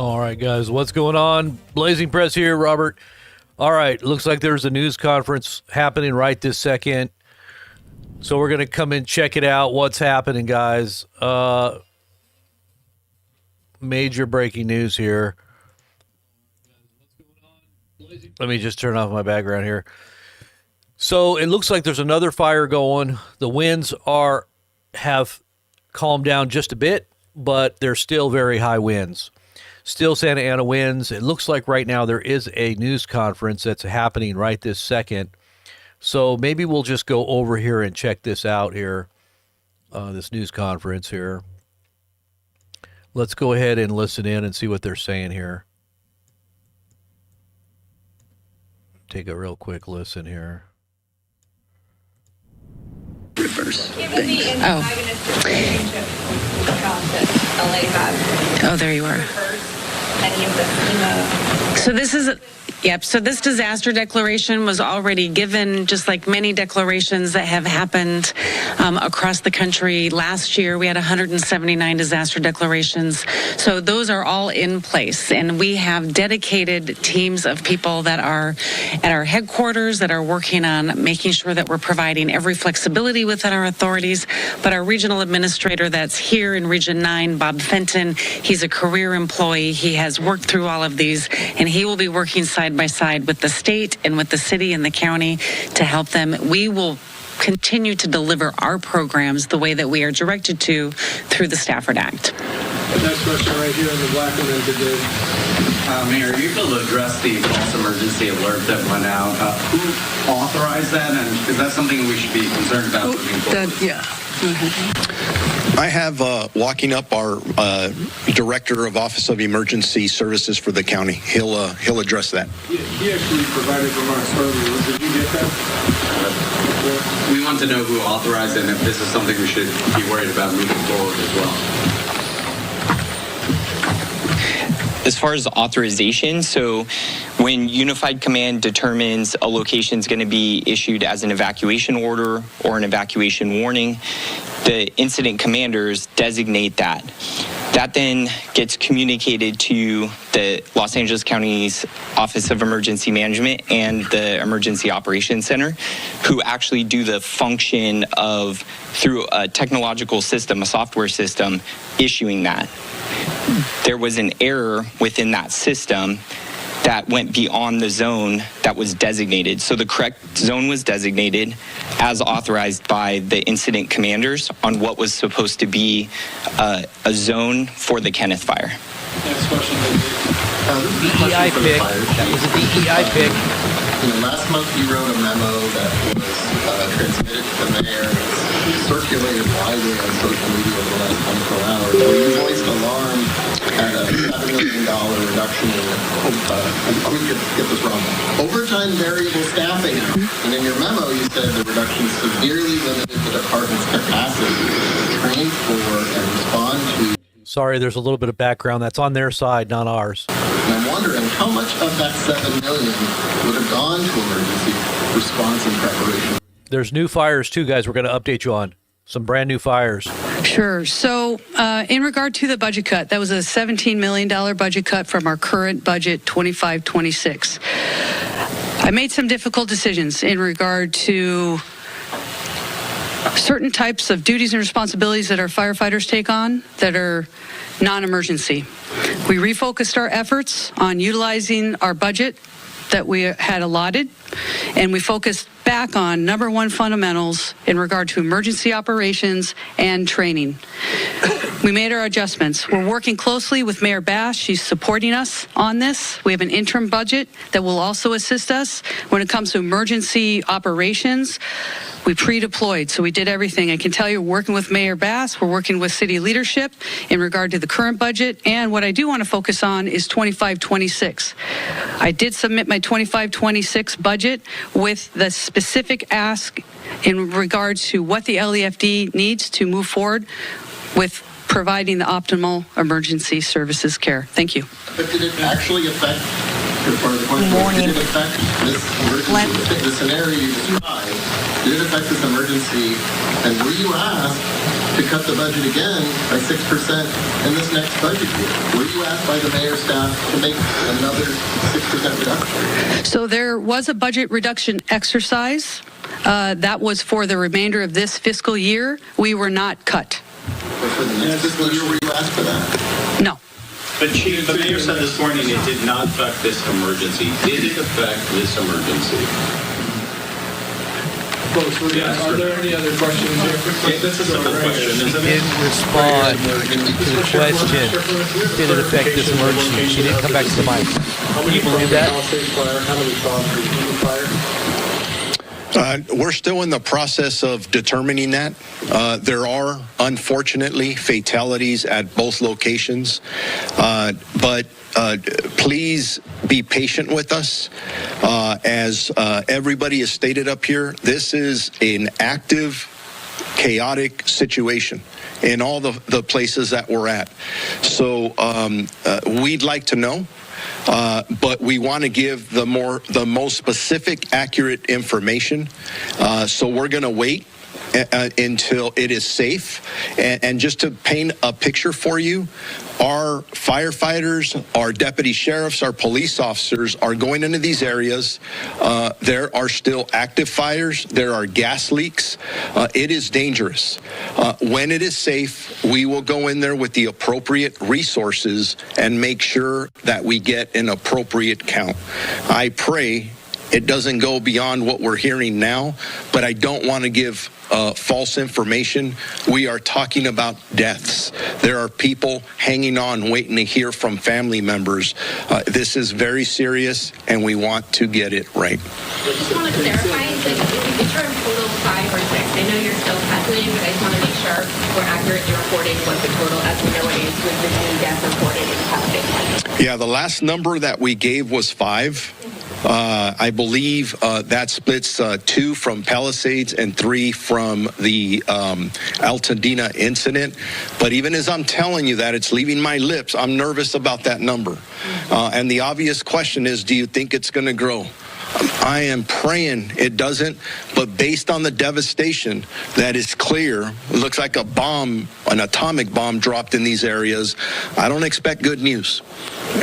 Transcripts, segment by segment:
All right, guys, what's going on? Blazing Press here, Robert. All right, looks like there's a news conference happening right this second. So we're going to come in, check it out. What's happening, guys? Major breaking news here. Let me just turn off my background here. So it looks like there's another fire going. The winds have calmed down just a bit, but they're still very high winds. Still Santa Ana winds. It looks like right now there is a news conference that's happening right this second. So maybe we'll just go over here and check this out here, this news conference here. Let's go ahead and listen in and see what they're saying here. Take a real quick listen here. Reverse. Oh, there you are. So this is, so this disaster declaration was already given, just like many declarations that have happened across the country. Last year, we had 179 disaster declarations. So those are all in place. And we have dedicated teams of people that are at our headquarters that are working on making sure that we're providing every flexibility within our authorities. But our regional administrator that's here in Region 9, Bob Fenton, he's a career employee. He has worked through all of these, and he will be working side by side with the state and with the city and the county to help them. We will continue to deliver our programs the way that we are directed to through the Stafford Act. Next question right here in the black and then today. Mayor, are you able to address the false emergency alert that went out? Who authorized that? And is that something we should be concerned about moving forward? I have walking up our director of Office of Emergency Services for the county. He'll address that. He actually provided remarks earlier. Did you get that? We want to know who authorized it and if this is something we should be worried about moving forward as well. As far as authorization, so when Unified Command determines a location is going to be issued as an evacuation order or an evacuation warning, the incident commanders designate that. That then gets communicated to the Los Angeles County's Office of Emergency Management and the Emergency Operations Center, who actually do the function of, through a technological system, a software system, issuing that. There was an error within that system that went beyond the zone that was designated. So the correct zone was designated as authorized by the incident commanders on what was supposed to be a zone for the Kenneth fire. Next question. DEI pick. That was a DEI pick. Last month you wrote a memo that was transmitted to the mayor and circulated widely on social media over the last 24 hours, where you voiced alarm at a $7 million reduction in, let me get this wrong, overtime variable staffing. And in your memo you said the reduction severely limited the department's capacity to train for and respond to. Sorry, there's a little bit of background. That's on their side, not ours. And I'm wondering how much of that $7 million would have gone to emergency response and preparation? There's new fires too, guys. We're going to update you on some brand new fires. Sure. So in regard to the budget cut, that was a $17 million budget cut from our current budget, 25-26. I made some difficult decisions in regard to certain types of duties and responsibilities that our firefighters take on that are non-emergency. We refocused our efforts on utilizing our budget that we had allotted, and we focused back on number one fundamentals in regard to emergency operations and training. We made our adjustments. We're working closely with Mayor Bass. She's supporting us on this. We have an interim budget that will also assist us when it comes to emergency operations. We pre-deployed, so we did everything. I can tell you, working with Mayor Bass, we're working with city leadership in regard to the current budget, and what I do want to focus on is 25-26. I did submit my 25-26 budget with the specific ask in regard to what the LEFD needs to move forward with providing the optimal emergency services care. Thank you. But did it actually affect, did it affect this emergency, the scenario you described, did it affect this emergency, and were you asked to cut the budget again by 6% in this next budget year. Were you asked by the mayor's staff to make another 6% reduction? So there was a budget reduction exercise. That was for the remainder of this fiscal year. We were not cut. Or for the next fiscal year, were you asked for that? No. But Chief, the mayor said this morning it did not affect this emergency. Did it affect this emergency? Are there any other questions here? This is a simple question, isn't it? Didn't respond to the question, did it affect this emergency? She didn't come back to the mic. Can you believe that? How many from the Eaton fire? We're still in the process of determining that. There are, unfortunately, fatalities at both locations, but please be patient with us. As everybody has stated up here, this is an active, chaotic situation in all the places that we're at. So we'd like to know. But we want to give the most specific, accurate information. So we're going to wait until it is safe. And just to paint a picture for you, our firefighters, our deputy sheriffs, our police officers are going into these areas. There are still active fires. There are gas leaks. It is dangerous. When it is safe, we will go in there with the appropriate resources and make sure that we get an appropriate count. I pray it doesn't go beyond what we're hearing now, but I don't want to give false information. We are talking about deaths. There are people hanging on, waiting to hear from family members. This is very serious, and we want to get it right. I just want to clarify, if you turn total 5 or 6, I know you're still calculating, but I just want to make sure we're accurately reporting what the total, as we know it is, with the new death reported in Palisades. Yeah, the last number that we gave was 5. I believe that splits 2 from Palisades and 3 from the Altadena incident. But even as I'm telling you that, it's leaving my lips. I'm nervous about that number. And the obvious question is, do you think it's going to grow? I am praying it doesn't, but based on the devastation that is clear, it looks like a bomb, an atomic bomb dropped in these areas. I don't expect good news,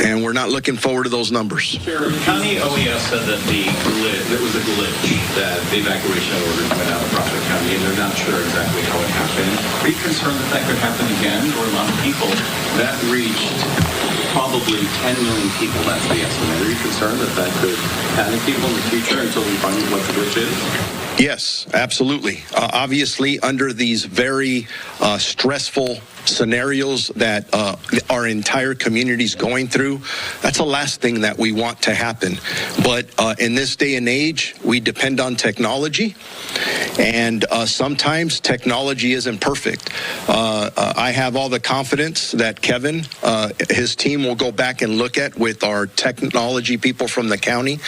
and we're not looking forward to those numbers. County OES said that there was a glitch, that the evacuation orders went out across the county, and they're not sure exactly how it happened. Are you concerned that could happen again? There were a lot of people that reached probably 10 million people, that's the estimate. Are you concerned that could panic people in the future until we find what the glitch is? Yes, absolutely. Obviously, under these very stressful scenarios that our entire community is going through, that's the last thing that we want to happen. But in this day and age, we depend on technology, and sometimes technology isn't perfect. I have all the confidence that Kevin, his team will go back and look at with our technology people from the county.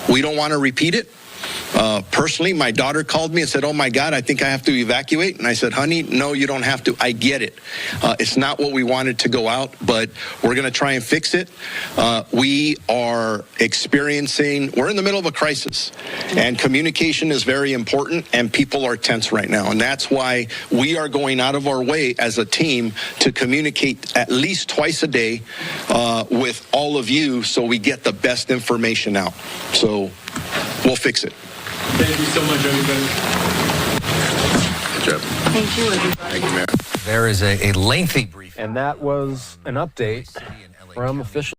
We don't want to repeat it. Personally, my daughter called me and said, "Oh my God, I think I have to evacuate." And I said, "Honey, no, you don't have to. I get it. It's not what we wanted to go out, but we're going to try and fix it." We are we're in the middle of a crisis, and communication is very important, and people are tense right now. And that's why we are going out of our way as a team to communicate at least twice a day with all of you so we get the best information out. So we'll fix it. Thank you so much, everybody. Good job. Thank you, everybody. Thank you, Mayor. There is a lengthy briefing. And that was an update from officials.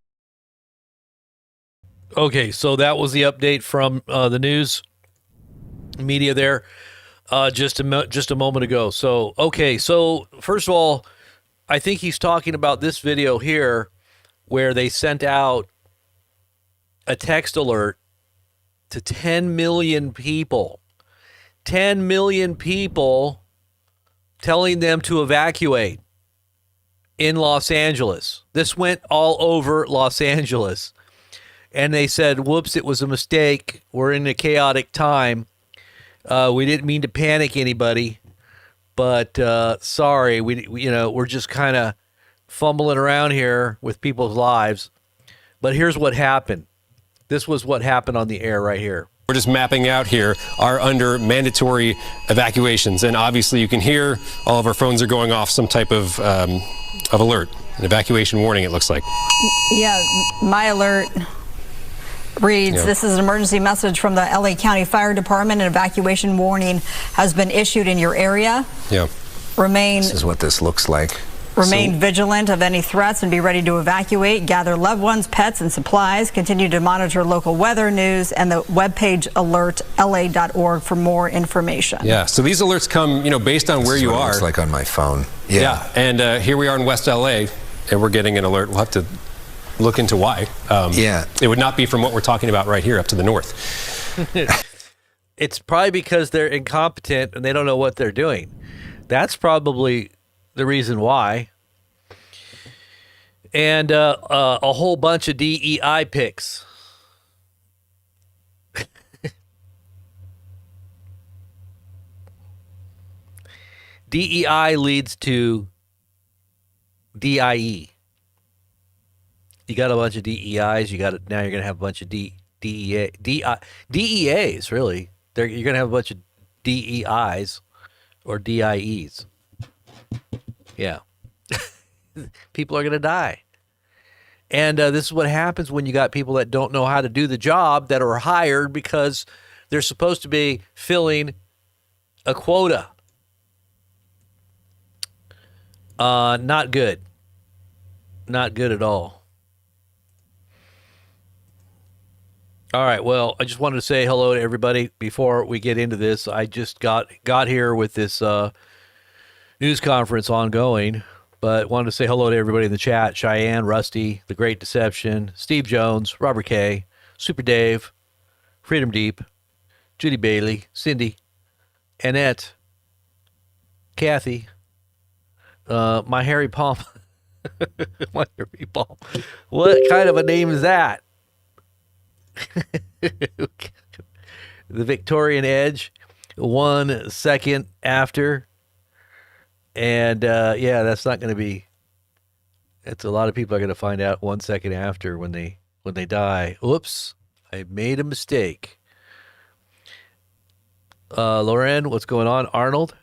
Okay, so that was the update from the news media there just a moment ago. So, okay, so first of all, I think he's talking about this video here where they sent out a text alert to 10 million people. 10 million people telling them to evacuate in Los Angeles. This went all over Los Angeles. And they said, whoops, it was a mistake. We're in a chaotic time. We didn't mean to panic anybody, but sorry, we're just kind of fumbling around here with people's lives. But here's what happened. This was what happened on the air right here. we're just mapping out here are under mandatory evacuations. And obviously you can hear all of our phones are going off some type of alert, an evacuation warning, it looks like. Yeah, my alert reads, This is an emergency message from the LA County Fire Department. An evacuation warning has been issued in your area. Yeah. This is what this looks like. Remain vigilant of any threats and be ready to evacuate. Gather loved ones, pets, and supplies. Continue to monitor local weather news and the webpage alertla.org for more information. Yeah, so these alerts come, based on where you are. It looks like on my phone. Yeah, and here we are in West LA, and we're getting an alert. We'll have to look into why. It would not be from what we're talking about right here up to the north. It's probably because they're incompetent and they don't know what they're doing. That's probably the reason why. And a whole bunch of DEI picks. DEI leads to DIE. You got a bunch of DEIs. Now you're going to have a bunch of DEAs. Really, you're going to have a bunch of DEIs or DIEs. Yeah. People are going to die. And this is what happens when you got people that don't know how to do the job that are hired because they're supposed to be filling a quota. Not good. Not good at all. All right, well, I just wanted to say hello to everybody before we get into this. I just got here with this news conference ongoing, but wanted to say hello to everybody in the chat. Cheyenne, Rusty, The Great Deception, Steve Jones, Robert K., Super Dave, Freedom Deep, Judy Bailey, Cindy, Annette, Kathy, My Harry Palm. My Harry Palm. What kind of a name is that? The Victorian Edge, 1 second after. And that's not going to be. It's a lot of people are going to find out 1 second after when they die. Oops, I made a mistake. Lauren, what's going on? Arnold,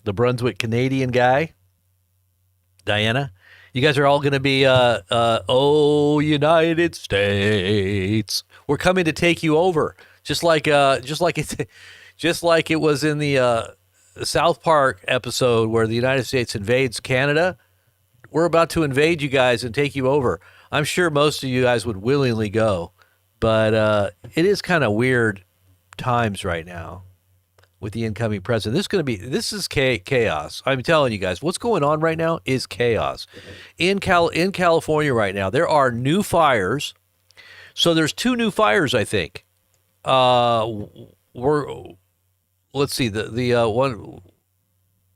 the Brunswick Canadian guy. Diana, you guys are all going to be oh, United States, we're coming to take you over, just like it was in the South Park episode where the United States invades Canada. We're about to invade you guys and take you over. I'm sure most of you guys would willingly go, but it is kind of weird times right now with the incoming president. This is chaos. I'm telling you guys, what's going on right now is chaos. In California right now, there are new fires. So there's 2 new fires, I think. Let's see, the one.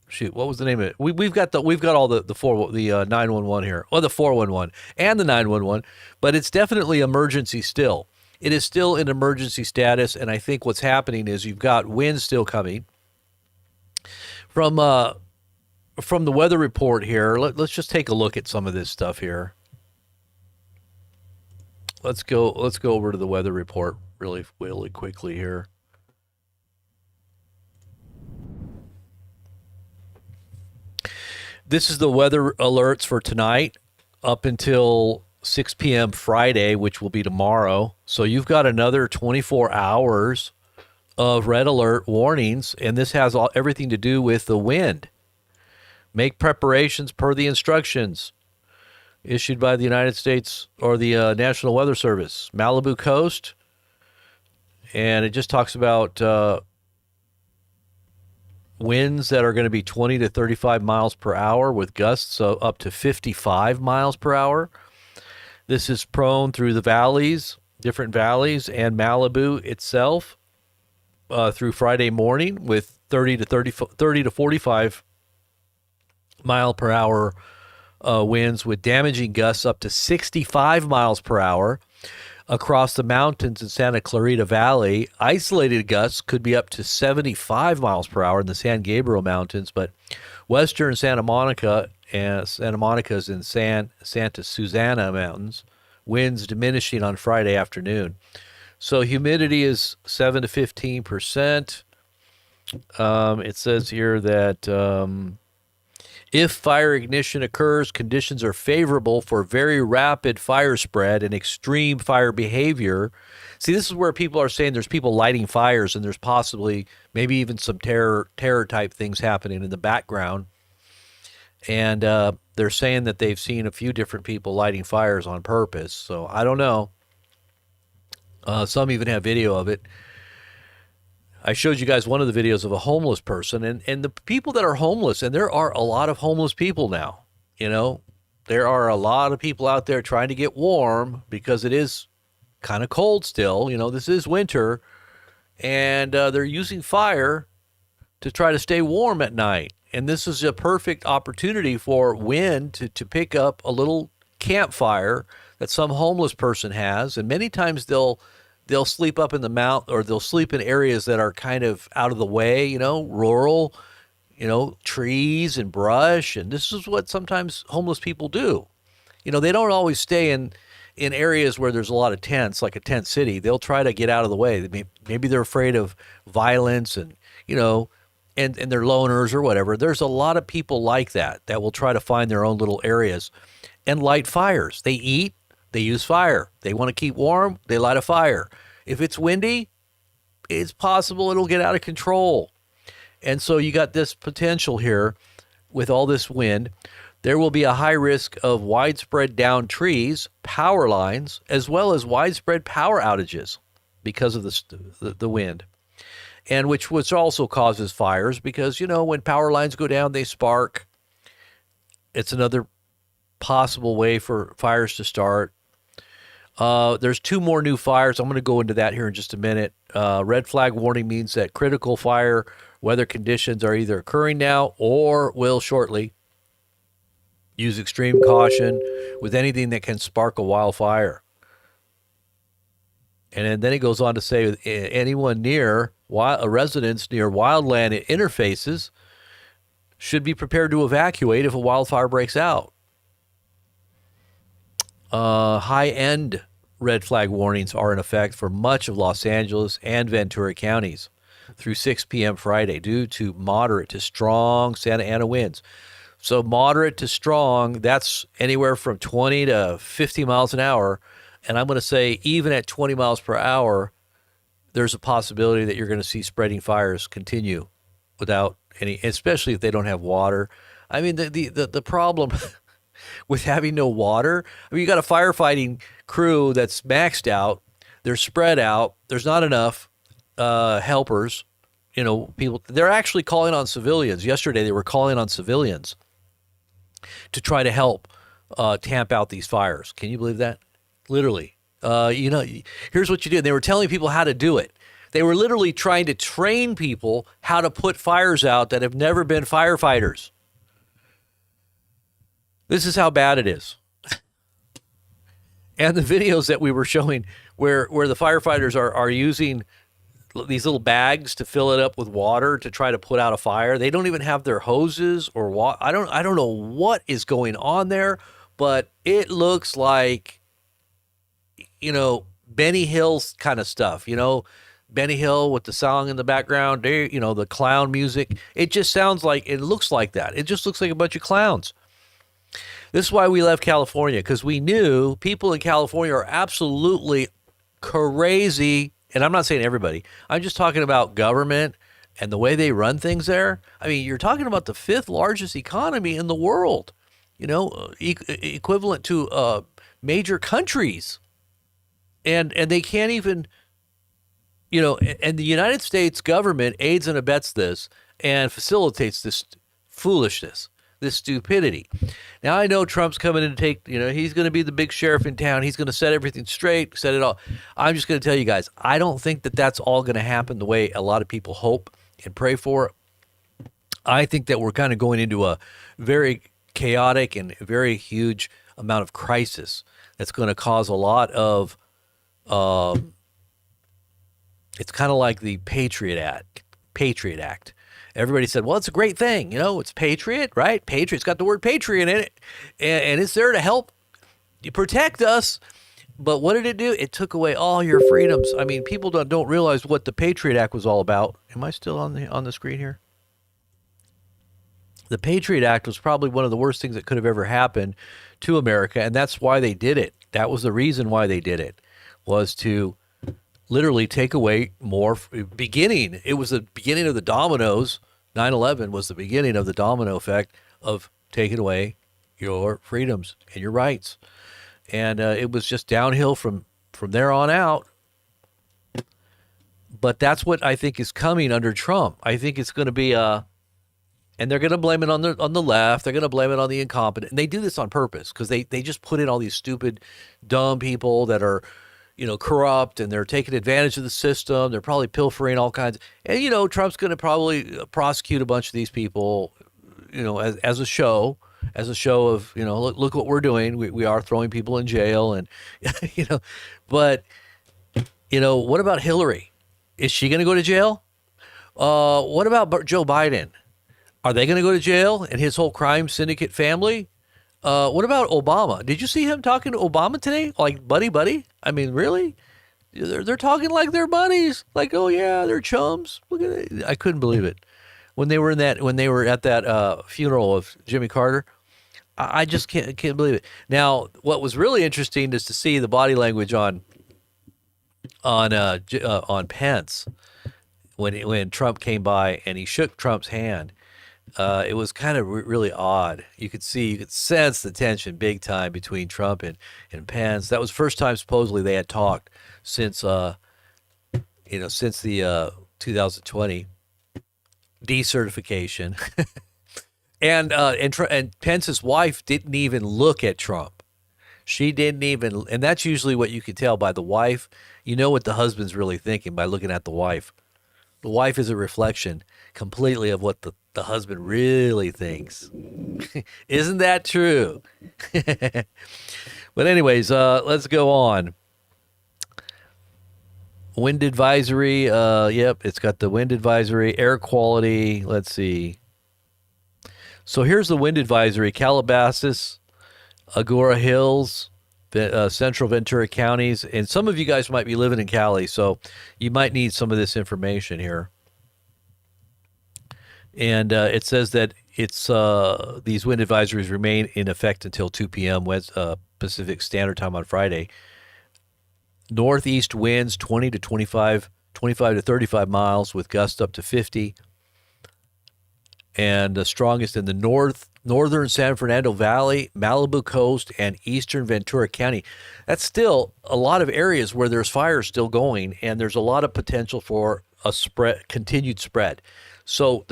Shoot, what was the name of it? We've got all the 911 here, or the 411 and the 911, but it's definitely emergency still. It is still in emergency status, and I think what's happening is you've got winds still coming from the weather report here. Let's just take a look at some of this stuff here. Let's go over to the weather report really quickly here. This is the weather alerts for tonight up until 6 p.m. Friday, which will be tomorrow. So you've got another 24 hours of red alert warnings, and this has everything to do with the wind. Make preparations per the instructions issued by the United States or the National Weather Service. Malibu coast, and it just talks about winds that are going to be 20 to 35 miles per hour with gusts up to 55 miles per hour. This is prone through the valleys, different valleys, and Malibu itself through Friday morning with 30 to 45 mile per hour winds with damaging gusts up to 65 miles per hour across the mountains in Santa Clarita Valley. Isolated gusts could be up to 75 miles per hour in the San Gabriel Mountains, but western Santa Monica and Santa Monica's in Santa Susana Mountains, winds diminishing on Friday afternoon. So humidity is 7 to 15%. It says here that if fire ignition occurs, conditions are favorable for very rapid fire spread and extreme fire behavior. See, this is where people are saying there's people lighting fires, and there's possibly maybe even some terror type things happening in the background. And they're saying that they've seen a few different people lighting fires on purpose. So I don't know. Some even have video of it. I showed you guys one of the videos of a homeless person, and the people that are homeless, and there are a lot of homeless people now. You know, there are a lot of people out there trying to get warm because it is kind of cold still. You know, this is winter, and they're using fire to try to stay warm at night. And this is a perfect opportunity for wind to pick up a little campfire that some homeless person has, and many times they'll sleep up in the mountain, or they'll sleep in areas that are kind of out of the way, you know, rural, you know, trees and brush. And this is what sometimes homeless people do. You know, they don't always stay in areas where there's a lot of tents, like a tent city. They'll try to get out of the way. Maybe they're afraid of violence, and, you know, and they're loners or whatever. There's a lot of people like that will try to find their own little areas and light fires. They eat, they use fire. They want to keep warm, they light a fire. If it's windy, it's possible it'll get out of control. And so you got this potential here with all this wind. There will be a high risk of widespread downed trees, power lines, as well as widespread power outages because of the wind. And which also causes fires because, you know, when power lines go down, they spark. It's another possible way for fires to start. There's 2 more new fires. I'm going to go into that here in just a minute. Red flag warning means that critical fire weather conditions are either occurring now or will shortly. Use extreme caution with anything that can spark a wildfire. And then it goes on to say anyone near residents near wildland interfaces should be prepared to evacuate if a wildfire breaks out. High-end red flag warnings are in effect for much of Los Angeles and Ventura counties through 6 p.m. Friday due to moderate to strong Santa Ana winds. So moderate to strong, that's anywhere from 20 to 50 miles an hour. And I'm going to say even at 20 miles per hour, there's a possibility that you're going to see spreading fires continue without any, especially if they don't have water. I mean, the problem with having no water, I mean, you got a firefighting crew that's maxed out. They're spread out. There's not enough helpers. You know, people, they're actually calling on civilians. Yesterday, they were calling on civilians to try to help tamp out these fires. Can you believe that? Literally. You know, here's what you do. They were telling people how to do it. They were literally trying to train people how to put fires out that have never been firefighters. This is how bad it is. And the videos that we were showing where the firefighters are using these little bags to fill it up with water to try to put out a fire. They don't even have their hoses or water. I don't know what is going on there, but it looks like, you know, Benny Hill's kind of stuff, you know, Benny Hill with the song in the background, you know, the clown music. It just sounds like, it looks like that. It just looks like a bunch of clowns. This is why we left California, because we knew people in California are absolutely crazy. And I'm not saying everybody. I'm just talking about government and the way they run things there. I mean, you're talking about the 5th largest economy in the world, you know, equivalent to major countries. And they can't even, you know, and the United States government aids and abets this and facilitates this foolishness, this stupidity. Now, I know Trump's coming in to take, you know, he's going to be the big sheriff in town. He's going to set everything straight, set it all. I'm just going to tell you guys, I don't think that that's all going to happen the way a lot of people hope and pray for. I think that we're kind of going into a very chaotic and very huge amount of crisis that's going to cause a lot of, it's kind of like the Patriot Act. Everybody said, well, it's a great thing. You know, it's Patriot, right? Patriot's got the word Patriot in it. And it's there to help protect us. But what did it do? It took away all your freedoms. I mean, people don't realize what the Patriot Act was all about. Am I still on the screen here? The Patriot Act was probably one of the worst things that could have ever happened to America, and that's why they did it. That was the reason why they did it, was to literally take away more beginning. It was the beginning of the dominoes. 9/11 was the beginning of the domino effect of taking away your freedoms and your rights. And it was just downhill from there on out. But that's what I think is coming under Trump. I think it's going to be and they're going to blame it on the left. They're going to blame it on the incompetent. And they do this on purpose because they just put in all these stupid, dumb people that are, corrupt, and they're taking advantage of the system. They're probably pilfering all kinds. And, Trump's going to probably prosecute a bunch of these people, as a show of, look what we're doing. We are throwing people in jail and, but, what about Hillary? Is she going to go to jail? What about Joe Biden? Are they going to go to jail and his whole crime syndicate family? What about Obama? Did you see him talking to Obama today? Like buddy? I mean, really? They're talking like they're buddies. Like, oh yeah, they're chums. Look at it. I couldn't believe it when they were at that funeral of Jimmy Carter. I just can't believe it. Now, what was really interesting is to see the body language on Pence when Trump came by and he shook Trump's hand. It was kind of really odd. You could sense the tension big time between Trump and Pence. That was the first time supposedly they had talked since the 2020 decertification. And Pence's wife didn't even look at Trump. She didn't even, and that's usually what you can tell by the wife. You know what the husband's really thinking by looking at the wife. The wife is a reflection completely of what the husband really thinks. Isn't that true? But anyways, let's go on. Wind advisory. Yep, it's got the wind advisory, air quality. Let's see. So here's the wind advisory: Calabasas, Agoura Hills, Central Ventura counties. And some of you guys might be living in Cali, so you might need some of this information here. And it says that it's these wind advisories remain in effect until 2 p.m. Pacific Standard Time on Friday. Northeast winds 25 to 35 miles with gusts up to 50. And the strongest in the northern San Fernando Valley, Malibu Coast, and eastern Ventura County. That's still a lot of areas where there's fires still going, and there's a lot of potential for a continued spread. So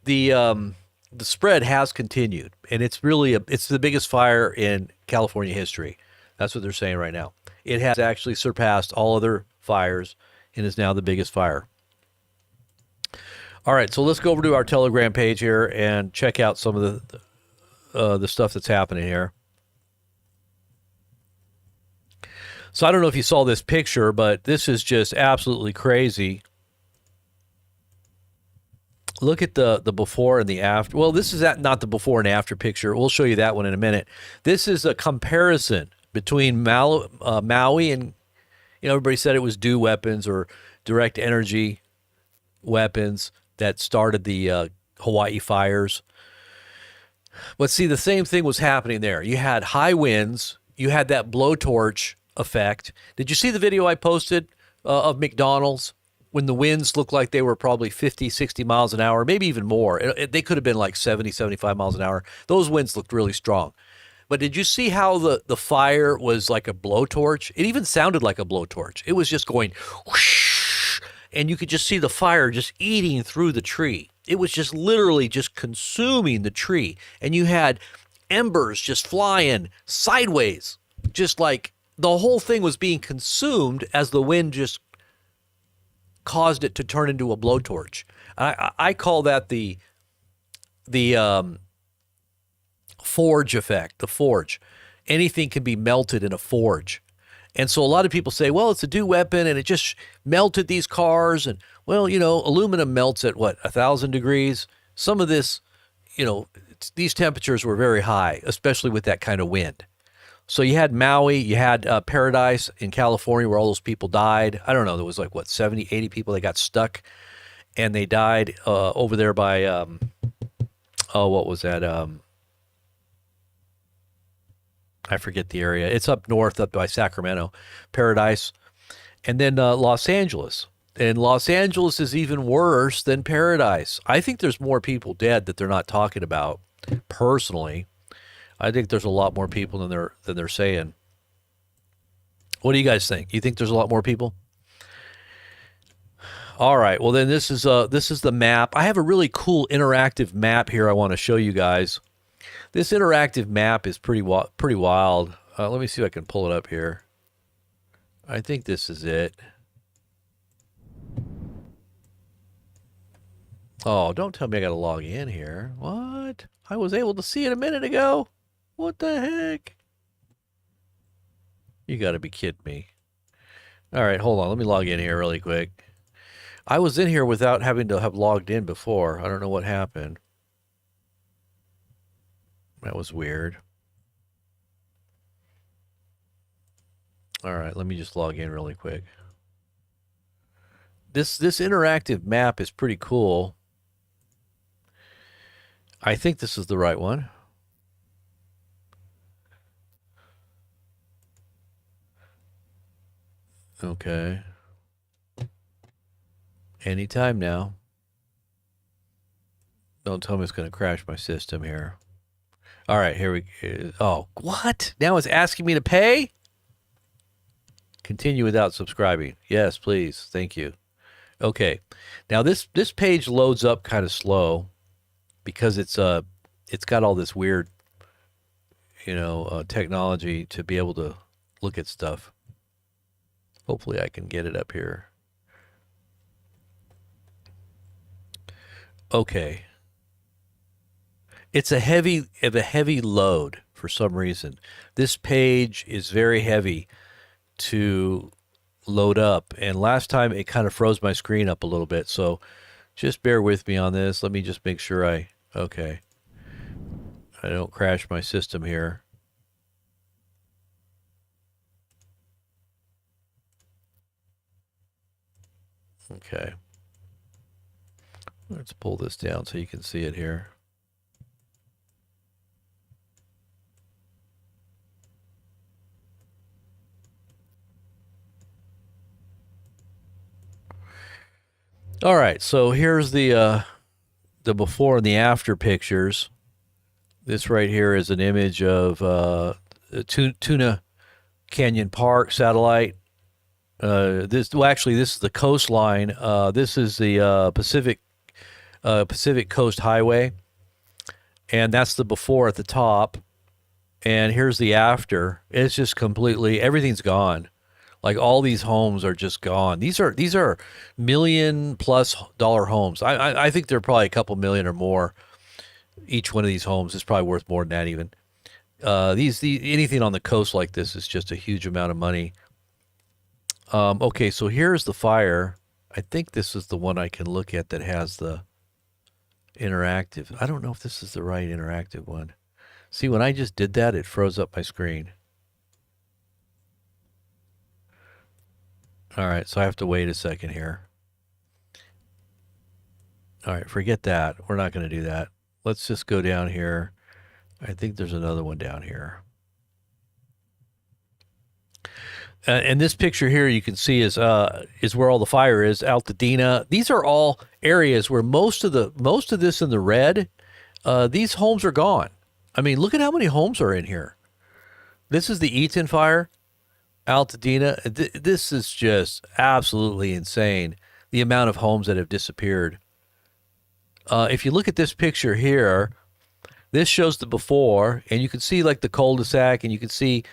the spread has continued, and it's the biggest fire in California history. That's what they're saying right now. It has actually surpassed all other fires and is now the biggest fire. All right, so let's go over to our Telegram page here and check out some of the stuff that's happening here. So I don't know if you saw this picture, but this is just absolutely crazy. Look at the before and the after. Well, this is not the before and after picture. We'll show you that one in a minute. This is a comparison between Maui and, everybody said it was DEW weapons or direct energy weapons that started the Hawaii fires. But see, the same thing was happening there. You had high winds. You had that blowtorch effect. Did you see the video I posted of McDonald's when the winds looked like they were probably 50, 60 miles an hour, maybe even more? They could have been like 70, 75 miles an hour. Those winds looked really strong. But did you see how the fire was like a blowtorch? It even sounded like a blowtorch. It was just going whoosh, and you could just see the fire just eating through the tree. It was just literally just consuming the tree. And you had embers just flying sideways, just like the whole thing was being consumed as the wind just caused it to turn into a blowtorch. I call that the forge effect, the forge. Anything can be melted in a forge. And so a lot of people say, well, it's a DEW weapon and it just melted these cars. And, well, aluminum melts at 1,000 degrees. Some of this, these temperatures were very high, especially with that kind of wind. So you had Maui, you had Paradise in California where all those people died. I don't know, there was like, 70, 80 people that got stuck and they died over there by, what was that? I forget the area. It's up north, up by Sacramento, Paradise. And then Los Angeles. And Los Angeles is even worse than Paradise. I think there's more people dead that they're not talking about, personally. I think there's a lot more people than they're saying. What do you guys think? You think there's a lot more people? All right. Well, then this is the map. I have a really cool interactive map here I want to show you guys. This interactive map is pretty wild. Let me see if I can pull it up here. I think this is it. Oh, don't tell me I got to log in here. What? I was able to see it a minute ago. What the heck? You got to be kidding me. All right, hold on. Let me log in here really quick. I was in here without having to have logged in before. I don't know what happened. That was weird. All right, let me just log in really quick. This interactive map is pretty cool. I think this is the right one. Okay. Anytime now. Don't tell me it's going to crash my system here. All right, here we go. Oh, what? Now it's asking me to pay? Continue without subscribing. Yes, please. Thank you. Okay. Now this page loads up kind of slow because it's got all this weird, technology to be able to look at stuff. Hopefully I can get it up here. Okay. It's a heavy load for some reason. This page is very heavy to load up, and last time it kind of froze my screen up a little bit, so just bear with me on this. Let me just make sure I don't crash my system here. Okay. Let's pull this down so you can see it here. All right, so here's the before and the after pictures. This right here is an image of Tuna Canyon Park satellite. This is the coastline. This is the Pacific Coast Highway, and that's the before at the top. And here's the after. It's just completely everything's gone. Like all these homes are just gone. These are $1 million+ homes. I think they're probably a couple million or more. Each one of these homes is probably worth more than that even. Anything on the coast like this is just a huge amount of money. Okay, so here's the fire. I think this is the one I can look at that has the interactive. I don't know if this is the right interactive one. See, when I just did that, it froze up my screen. All right, so I have to wait a second here. All right, forget that. We're not going to do that. Let's just go down here. I think there's another one down here. And this picture here you can see is where all the fire is, Altadena. These are all areas where most of this in the red, these homes are gone. I mean, look at how many homes are in here. This is the Eaton fire, Altadena. This is just absolutely insane, the amount of homes that have disappeared. If you look at this picture here, this shows the before, and you can see like the cul-de-sac, and you can see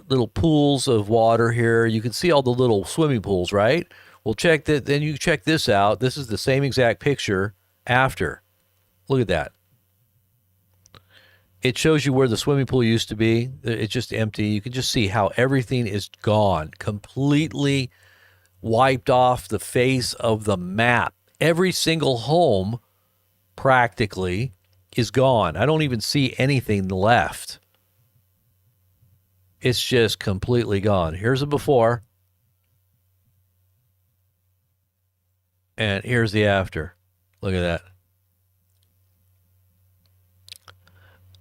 little pools of water here. You can see all the little swimming pools, right? Well, check that. Then you check this out. This is the same exact picture after. Look at that. It shows you where the swimming pool used to be. It's just empty. You can just see how everything is gone, completely wiped off the face of the map. Every single home practically is gone. I don't even see anything left. It's just completely gone. Here's a before. And here's the after. Look at that.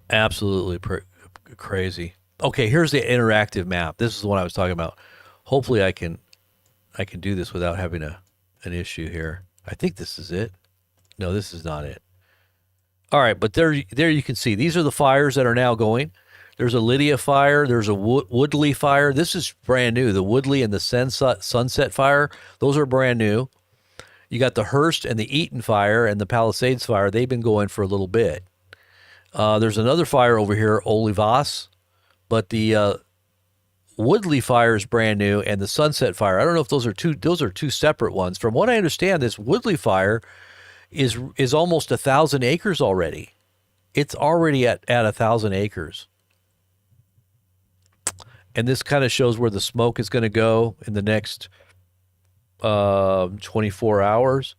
Absolutely crazy. Okay, here's the interactive map. This is the one I was talking about. Hopefully I can do this without having an issue here. I think this is it. No, this is not it. All right, but there you can see. These are the fires that are now going. There's a Lydia fire. There's a Woodley fire. This is brand new. The Woodley and the Sunset fire, those are brand new. You got the Hurst and the Eaton fire and the Palisades fire. They've been going for a little bit. There's another fire over here, Olivas, but the Woodley fire is brand new, and the Sunset fire, I don't know if those are two separate ones. From what I understand, this Woodley fire is almost 1,000 acres already. It's already at 1,000 acres. And this kind of shows where the smoke is going to go in the next 24 hours.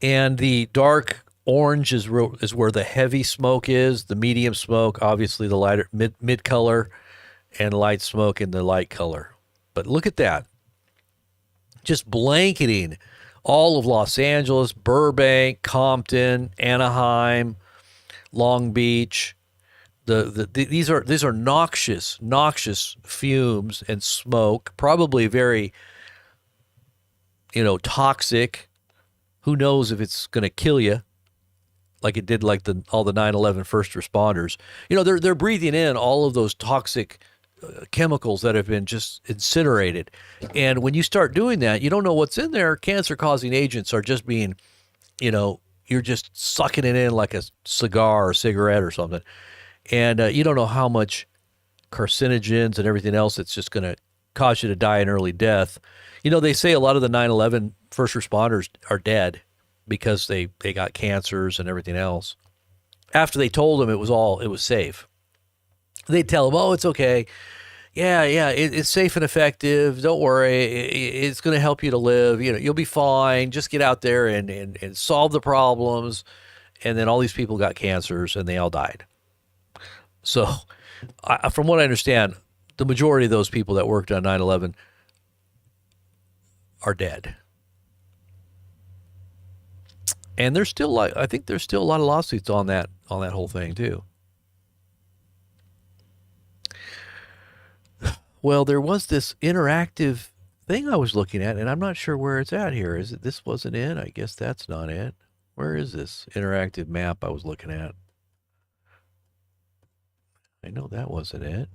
And the dark orange is where the heavy smoke is. The medium smoke, obviously the lighter mid color, and light smoke in the light color. But look at that. Just blanketing all of Los Angeles, Burbank, Compton, Anaheim, Long Beach. These are noxious fumes and smoke, probably very, toxic. Who knows if it's going to kill you, like it did all the 9/11 first responders. They're breathing in all of those toxic chemicals that have been just incinerated. And when you start doing that, you don't know what's in there. Cancer-causing agents are just being, you're just sucking it in like a cigar or cigarette or something. And you don't know how much carcinogens and everything else that's just going to cause you to die an early death. They say a lot of the 9/11 first responders are dead because they got cancers and everything else. After they told them it was safe, they'd tell them, oh, it's okay. Yeah, it's safe and effective. Don't worry. It's going to help you to live. You'll be fine. Just get out there and solve the problems. And then all these people got cancers and they all died. So, from what I understand, the majority of those people that worked on 9/11 are dead. And there's still I think there's still a lot of lawsuits on that whole thing too. Well, there was this interactive thing I was looking at, and I'm not sure where it's at here. Is it? This wasn't it? I guess that's not it. Where is this interactive map I was looking at? I know that wasn't it.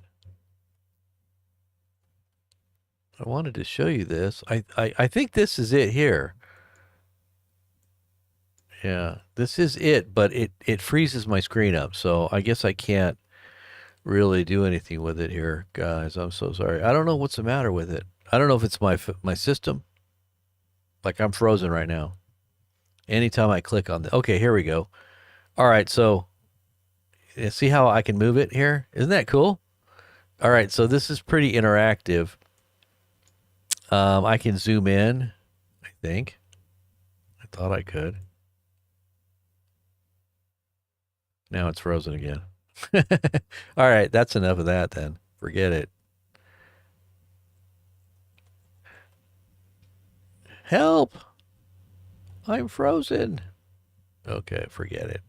I wanted to show you this. I think this is it here. Yeah, this is it, but it freezes my screen up, so I guess I can't really do anything with it here, guys. I'm so sorry. I don't know what's the matter with it. I don't know if it's my system. Like, I'm frozen right now. Anytime I click on okay, here we go. All right, so see how I can move it here? Isn't that cool? All right, so this is pretty interactive. I can zoom in, I think. I thought I could. Now it's frozen again. All right, that's enough of that then. Forget it. Help! I'm frozen. Okay, forget it.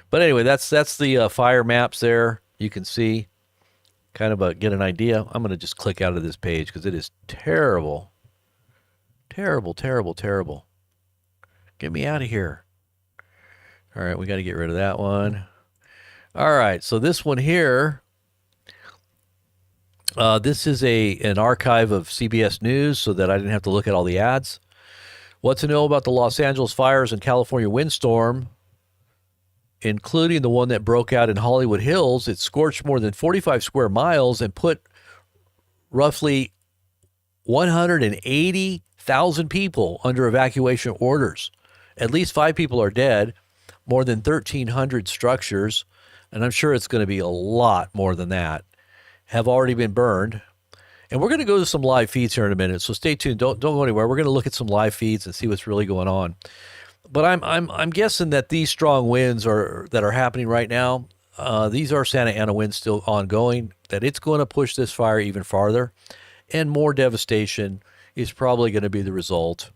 But anyway, that's the fire maps there. You can see, kind of get an idea. I'm going to just click out of this page because it is terrible. Terrible, terrible, terrible. Get me out of here. All right, we got to get rid of that one. All right, so this one here, this is an archive of CBS News so that I didn't have to look at all the ads. What to know about the Los Angeles fires and California windstorm, including the one that broke out in Hollywood Hills. It scorched more than 45 square miles and put roughly 180,000 people under evacuation orders. At least 5 people are dead, more than 1,300 structures, and I'm sure it's going to be a lot more than that, have already been burned. And we're going to go to some live feeds here in a minute, so stay tuned. Don't go anywhere. We're going to look at some live feeds and see what's really going on. But I'm guessing that these strong winds that are happening right now, these are Santa Ana winds still ongoing, that it's going to push this fire even farther, and more devastation is probably going to be the result.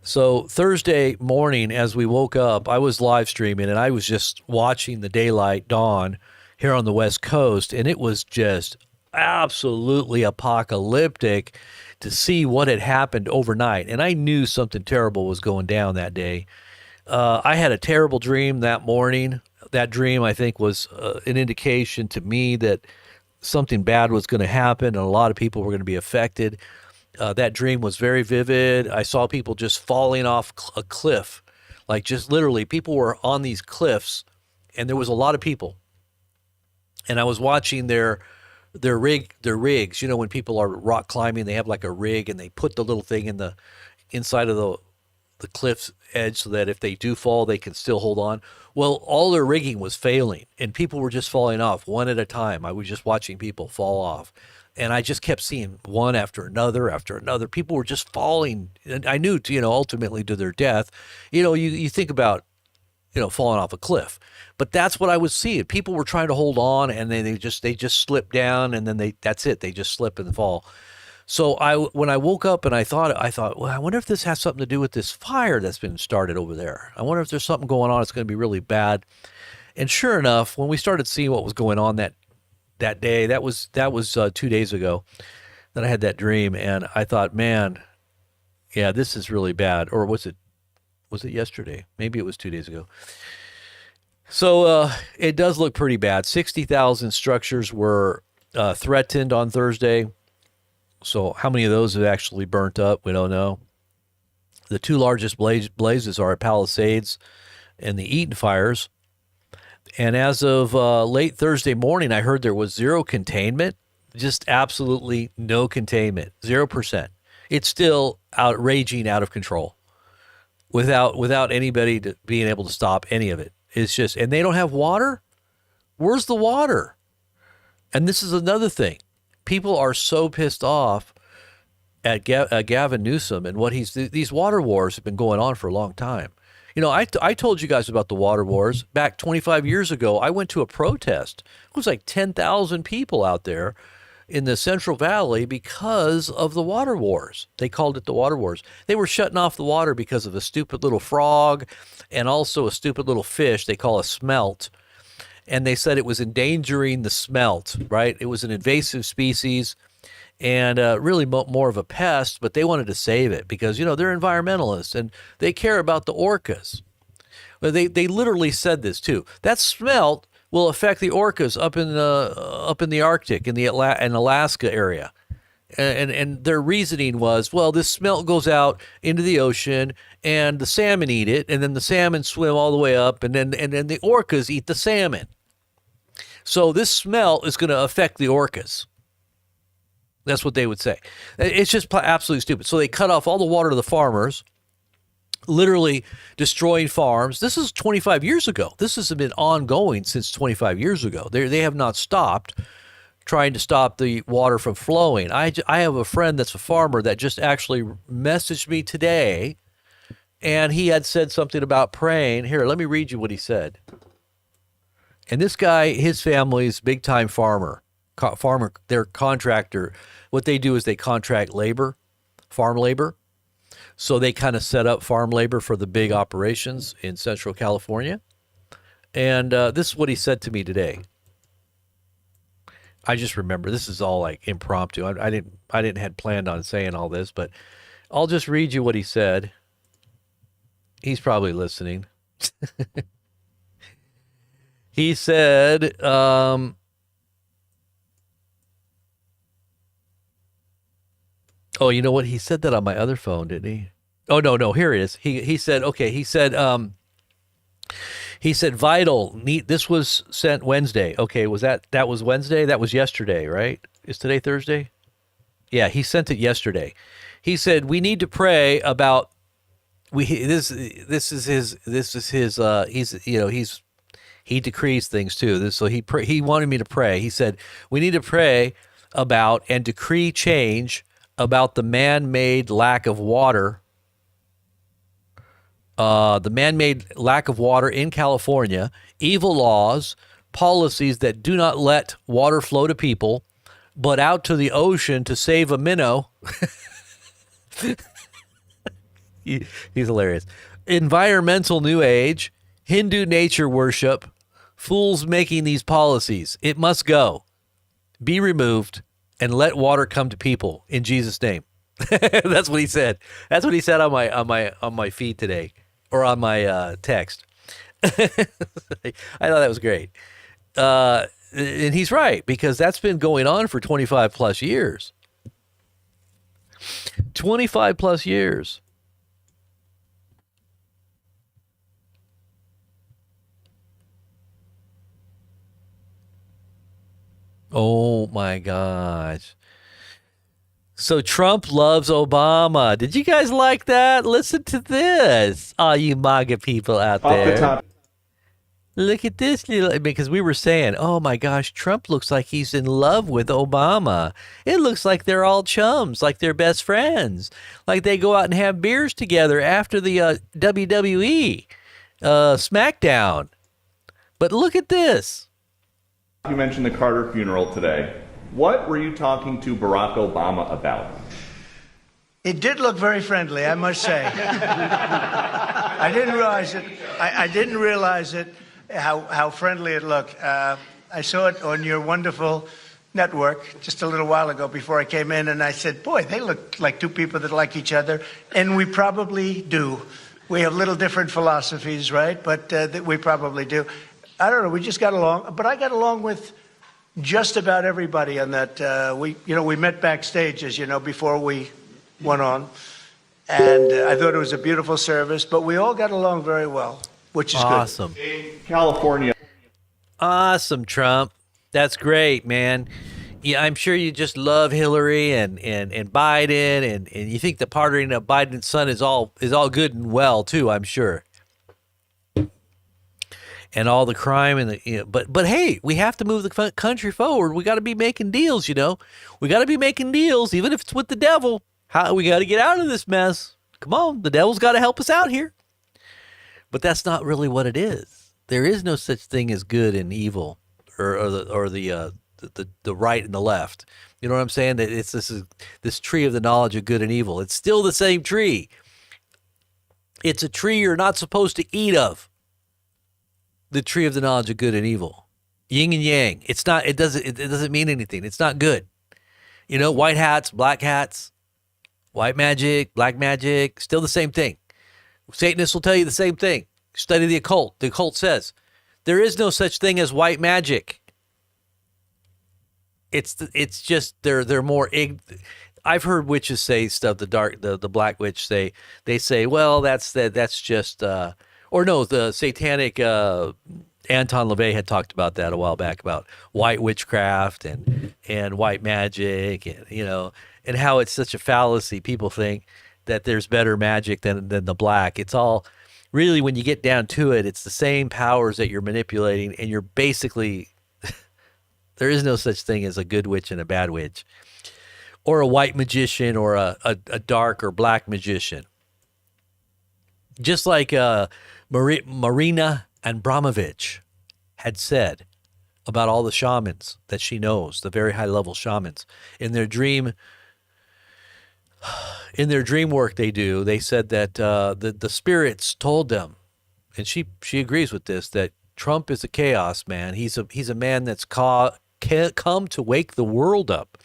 So Thursday morning, as we woke up, I was live streaming and I was just watching the daylight dawn here on the West Coast, and it was just absolutely apocalyptic to see what had happened overnight. And I knew something terrible was going down that day. I had a terrible dream that morning. That dream, I think, was an indication to me that something bad was going to happen and a lot of people were going to be affected. That dream was very vivid. I saw people just falling off a cliff, like just literally people were on these cliffs, and there was a lot of people. And I was watching their rigs. You know, when people are rock climbing, they have like a rig, and they put the little thing in the inside of the cliff's edge so that if they do fall, they can still hold on. Well, all their rigging was failing, and people were just falling off one at a time. I was just watching people fall off. And I just kept seeing one after another. People were just falling. And I knew, ultimately to their death. You think about, falling off a cliff. But that's what I was seeing. People were trying to hold on, and they just slipped down, and then that's it. They just slip and fall. So when I woke up and I thought, well, I wonder if this has something to do with this fire that's been started over there. I wonder if there's something going on that's going to be really bad. And sure enough, when we started seeing what was going on that day, that was 2 days ago that I had that dream, and I thought, man, yeah, this is really bad. Or was it yesterday? Maybe it was 2 days ago. So it does look pretty bad. 60,000 structures were threatened on Thursday. So how many of those have actually burnt up? We don't know. The two largest blazes are Palisades and the Eaton fires. And as of late Thursday morning, I heard there was zero containment, just absolutely no containment, 0%. It's still raging out of control without anybody being able to stop any of it. It's just, and they don't have water? Where's the water? And this is another thing. People are so pissed off at Gavin Newsom and what these water wars have been going on for a long time. I told you guys about the water wars back 25 years ago. I went to a protest. It was like 10,000 people out there in the Central Valley because of the water wars. They called it the water wars. They were shutting off the water because of a stupid little frog and also a stupid little fish they call a smelt. And they said it was endangering the smelt, right? It was an invasive species and really more of a pest, but they wanted to save it because, they're environmentalists and they care about the orcas. Well, they literally said this too. That smelt will affect the orcas up in the Arctic, in Alaska area. And their reasoning was, well, this smelt goes out into the ocean and the salmon eat it, and then the salmon swim all the way up, and then the orcas eat the salmon. So this smelt is going to affect the orcas. That's what they would say. It's just absolutely stupid. So they cut off all the water to the farmers, literally destroying farms. This is 25 years ago. This has been ongoing since 25 years ago. They have not stopped trying to stop the water from flowing. I have a friend that's a farmer that just actually messaged me today, and he had said something about praying. Here, let me read you what he said. And this guy, his family's big-time farmer, they're contractor. What they do is they contract labor, farm labor. So they kind of set up farm labor for the big operations in Central California. And this is what he said to me today. I just remember, this is all like impromptu. I didn't had planned on saying all this, but I'll just read you what he said. He's probably listening. He said, oh, you know what? He said that on my other phone, didn't he? Oh, no, here it is. He said, okay, he said vital, neat. This was sent Wednesday. Okay, that was Wednesday? That was yesterday, right? Is today Thursday? Yeah, he sent it yesterday. He said, we need to pray about, he decrees things too. So he wanted me to pray. He said, we need to pray about and decree change about the man-made lack of water the man-made lack of water in California, evil laws, policies that do not let water flow to people, but out to the ocean to save a minnow. He's hilarious. Environmental new age, Hindu nature worship, fools making these policies. It must go. Be removed and let water come to people in Jesus' name. That's what he said. That's what he said on my feed today, or on my text. I thought that was great. And he's right, because that's been going on for 25 plus years. 25 plus years. Oh my gosh. So Trump loves Obama. Did you guys like that? Listen to this. All you MAGA people out there. Off the top. Look at this little, because we were saying, oh my gosh, Trump looks like he's in love with Obama. It looks like they're all chums, like they're best friends, like they go out and have beers together after the WWE SmackDown. But look at this. You mentioned the Carter funeral today. What were you talking to Barack Obama about? It did look very friendly, I must say. I didn't realize it. I didn't realize it, how friendly it looked. I saw it on your wonderful network just a little while ago before I came in, and I said, boy, they look like two people that like each other, and we probably do. We have little different philosophies, right? But we probably do. I don't know, we just got along, but I got along with just about everybody on that. We met backstage, as you know, before we went on, and I thought it was a beautiful service, but we all got along very well, which is awesome. Good. In California. Awesome, Trump. That's great, man. Yeah, I'm sure you just love Hillary and Biden, and you think the pardoning of Biden's son is all good and well too, I'm sure. And all the crime and the but hey, we have to move the country forward. We got to be making deals, We got to be making deals, even if it's with the devil. How we got to get out of this mess? Come on, the devil's got to help us out here. But that's not really what it is. There is no such thing as good and evil, or the right and the left. You know what I'm saying? That it's this tree of the knowledge of good and evil. It's still the same tree. It's a tree you're not supposed to eat of. The tree of the knowledge of good and evil, yin and yang. It's not. It doesn't mean anything. It's not good. White hats, black hats, white magic, black magic, still the same thing. Satanists will tell you the same thing. Study the occult. The occult says there is no such thing as white magic. It's just they're more. I've heard witches say stuff. The black witch say well that's just. Or no, the satanic Anton LaVey had talked about that a while back, about white witchcraft and white magic, and how it's such a fallacy. People think that there's better magic than the black. It's all really, when you get down to it, it's the same powers that you're manipulating, and you're basically there is no such thing as a good witch and a bad witch, or a white magician or a dark or black magician. Just like Marina Abramovich had said about all the shamans that she knows, the very high level shamans, in their dream work they do, they said that the spirits told them, and she agrees with this, that Trump is a chaos man. He's a man that's come to wake the world up.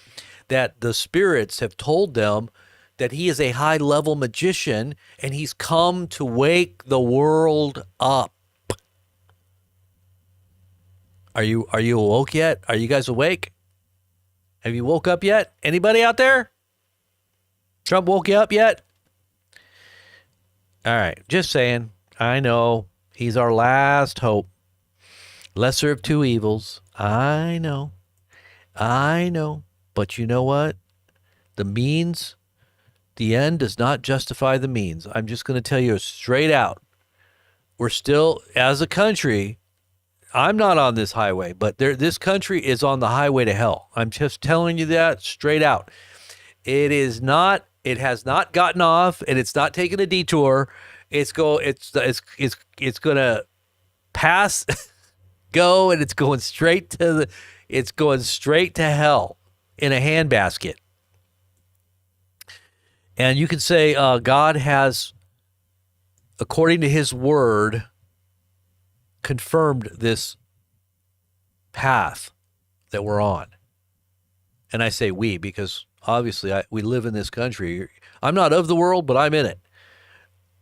That the spirits have told them that he is a high-level magician, and he's come to wake the world up. Are you awoke yet? Are you guys awake? Have you woke up yet? Anybody out there? Trump woke you up yet? All right, just saying. I know he's our last hope. Lesser of two evils. I know. But you know what? The end does not justify the means. I'm just going to tell you straight out. We're still, as a country, I'm not on this highway, but this country is on the highway to hell. I'm just telling you that straight out. It has not gotten off, and it's not taken a detour, It's gonna pass, go, and it's going straight to hell in a handbasket. And you can say God has, according to His word, confirmed this path that we're on. And I say we because obviously we live in this country. I'm not of the world, but I'm in it.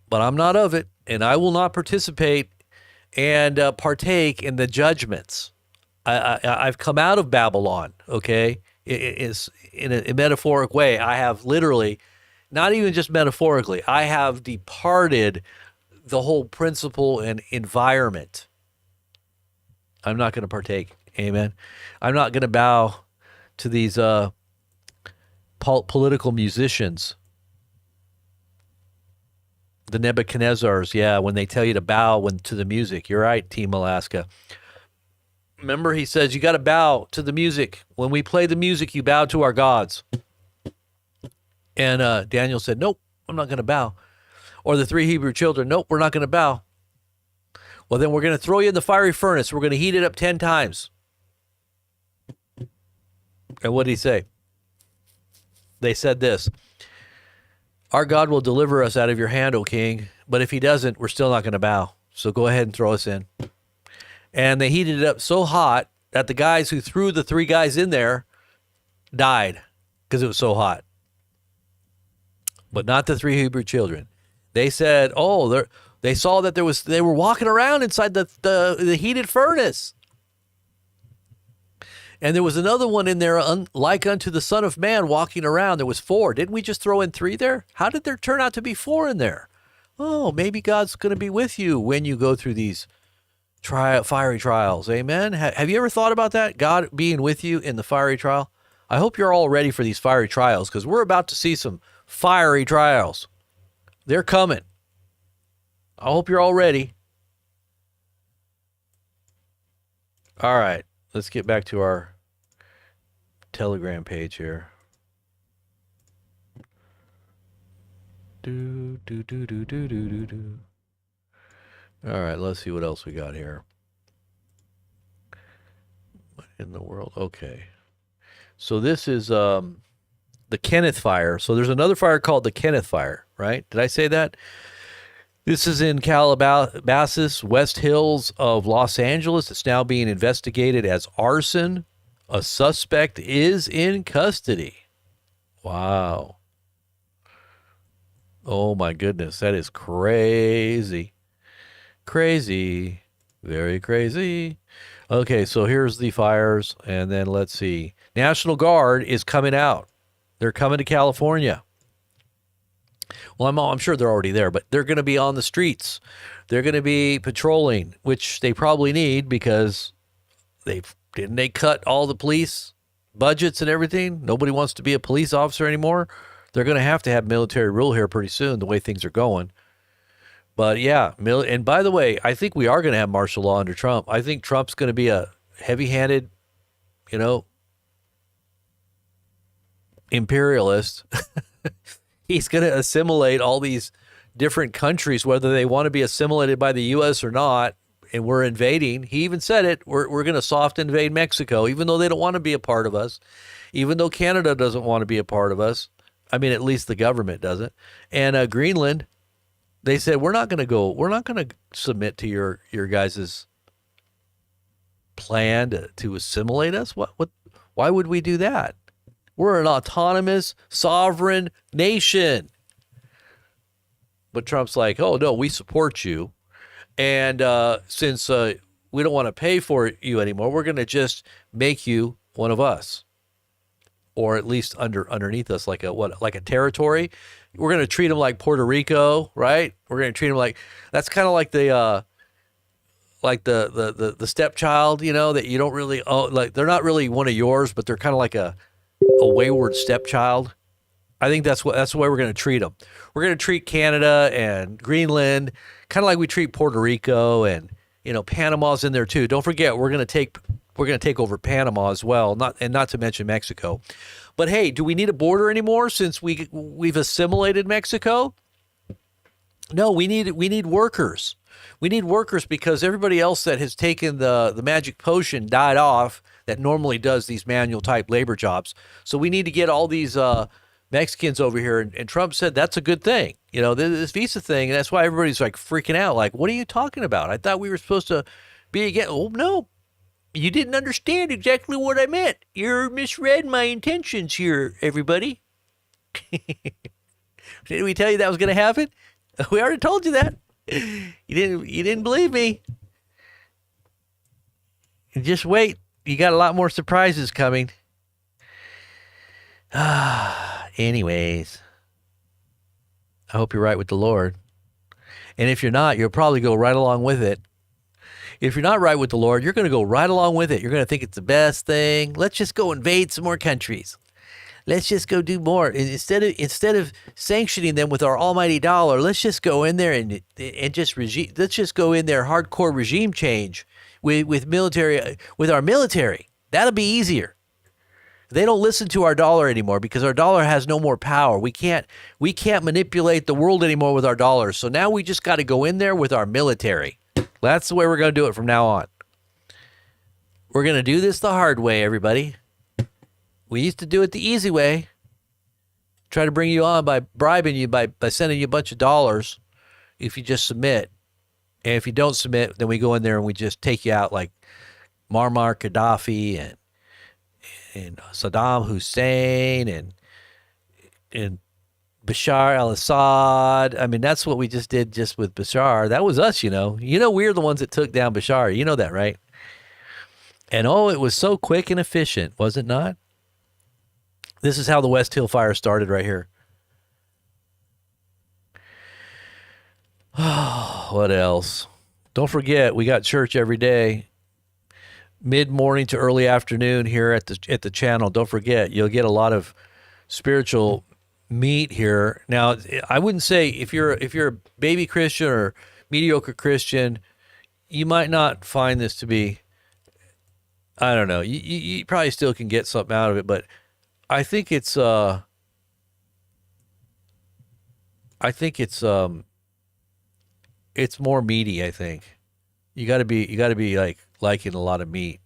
But I'm not of it, and I will not participate and partake in the judgments. I've come out of Babylon, okay? It's in a metaphoric way. I have literally, not even just metaphorically, I have departed the whole principle and environment. I'm not going to partake. Amen. I'm not going to bow to these political musicians. The Nebuchadnezzars, yeah, when they tell you to bow to the music. You're right, Team Alaska. Remember, he says you got to bow to the music. When we play the music, you bow to our gods. And Daniel said, nope, I'm not going to bow. Or the 3 Hebrew children, nope, we're not going to bow. Well, then we're going to throw you in the fiery furnace. We're going to heat it up 10 times. And what did he say? They said this: our God will deliver us out of your hand, O king. But if he doesn't, we're still not going to bow. So go ahead and throw us in. And they heated it up so hot that the guys who threw the 3 guys in there died because it was so hot. But not the 3 Hebrew children. They said, they saw that they were walking around inside the heated furnace. And there was another one in there, like unto the Son of Man, walking around. There was 4. Didn't we just throw in 3 there? How did there turn out to be 4 in there? Oh, maybe God's going to be with you when you go through these fiery trials. Amen. Have you ever thought about that? God being with you in the fiery trial? I hope you're all ready for these fiery trials, because we're about to see some fiery trials. They're coming. I hope you're all ready. All right. Let's get back to our Telegram page here. Do. All right, let's see what else we got here. What in the world? Okay. So this is the Kenneth fire. So there's another fire called the Kenneth fire, right? Did I say that? This is in Calabasas, West Hills of Los Angeles. It's now being investigated as arson. A suspect is in custody. Wow. Oh my goodness, that is crazy. Crazy. Very crazy. Okay, so here's the fires, and then let's see. National Guard is coming out. They're coming to California. Well, I'm sure they're already there, but they're going to be on the streets. They're going to be patrolling, which they probably need because didn't they cut all the police budgets and everything? Nobody wants to be a police officer anymore. They're going to have military rule here pretty soon, the way things are going. But yeah, and by the way, I think we are going to have martial law under Trump. I think Trump's going to be a heavy-handed, imperialist. He's going to assimilate all these different countries, whether they want to be assimilated by the U.S. or not, and we're invading. He even said it. We're going to soft invade Mexico, even though they don't want to be a part of us, even though Canada doesn't want to be a part of us. I mean, at least the government doesn't. And Greenland, they said, we're not going to submit to your guys' plan to assimilate us. Why would we do that? We're an autonomous, sovereign nation. But Trump's like, oh, no, we support you. And since we don't want to pay for you anymore, we're going to just make you one of us. Or at least underneath us, like a territory. We're going to treat them like Puerto Rico, right? We're going to treat them like, that's kind of like the stepchild, that you don't really own. Like, they're not really one of yours, but they're kind of like a wayward stepchild. I think that's the way we're going to treat them. We're going to treat Canada and Greenland kind of like we treat Puerto Rico, and Panama's in there too. Don't forget, we're going to take over Panama as well, not to mention Mexico. But hey, do we need a border anymore since we've assimilated Mexico? No, we need workers. We need workers because everybody else that has taken the magic potion died off that normally does these manual type labor jobs. So we need to get all these Mexicans over here. And Trump said that's a good thing. You know, this visa thing. And that's why everybody's like freaking out. Like, what are you talking about? I thought we were supposed to be again. Oh, no. You didn't understand exactly what I meant. You misread my intentions here, everybody. Didn't we tell you that was going to happen? We already told you that. You didn't believe me. Just wait. You got a lot more surprises coming. Anyways, I hope you're right with the Lord. And if you're not, you'll probably go right along with it. If you're not right with the Lord, you're going to go right along with it. You're going to think it's the best thing. Let's just go invade some more countries. Let's just go do more. Instead of sanctioning them with our almighty dollar, let's just go in there and just let's just go in there hardcore regime change with our military. That'll be easier. They don't listen to our dollar anymore because our dollar has no more power. We can't manipulate the world anymore with our dollars. So now we just got to go in there with our military. That's the way we're going to do it from now on. We're going to do this the hard way, everybody. We used to do it the easy way. Try to bring you on by bribing you, by sending you a bunch of dollars if you just submit. And if you don't submit, then we go in there and we just take you out like Muammar Gaddafi and Saddam Hussein and Bashar al-Assad. I mean, that's what we just did just with Bashar. That was us, you know. You know, we're the ones that took down Bashar. You know that, right? And oh, it was so quick and efficient, was it not? This is how the West Hill fire started right here. Oh, what else? Don't forget, we got church every day, mid-morning to early afternoon here at the channel. Don't forget, you'll get a lot of spiritual meat here. Now, I wouldn't say if you're a baby Christian or mediocre Christian, you might not find this to be, I don't know, you probably still can get something out of it, but I think it's more meaty. I think you got to be like liking a lot of meat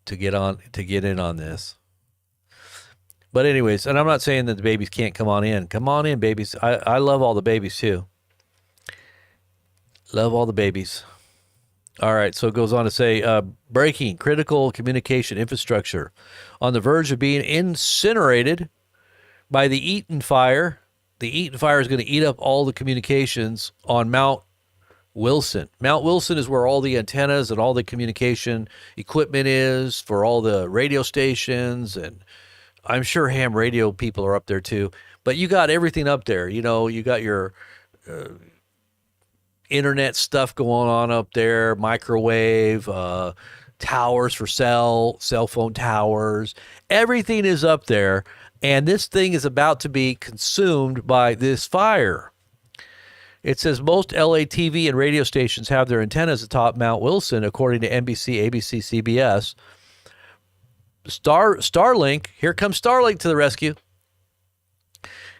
to get in on this. But anyways, and I'm not saying that the babies can't come on in. Come on in, babies. I love all the babies too. Love all the babies. All right, so it goes on to say, breaking critical communication infrastructure on the verge of being incinerated by the Eaton fire. The Eaton fire is going to eat up all the communications on Mount Wilson. Mount Wilson is where all the antennas and all the communication equipment is for all the radio stations, and I'm sure ham radio people are up there too. But you got everything up there. You know, you got your internet stuff going on up there, microwave, towers for cell phone towers. Everything is up there, and this thing is about to be consumed by this fire. It says most LA TV and radio stations have their antennas atop Mount Wilson, according to NBC, ABC, CBS. Starlink, here comes Starlink to the rescue.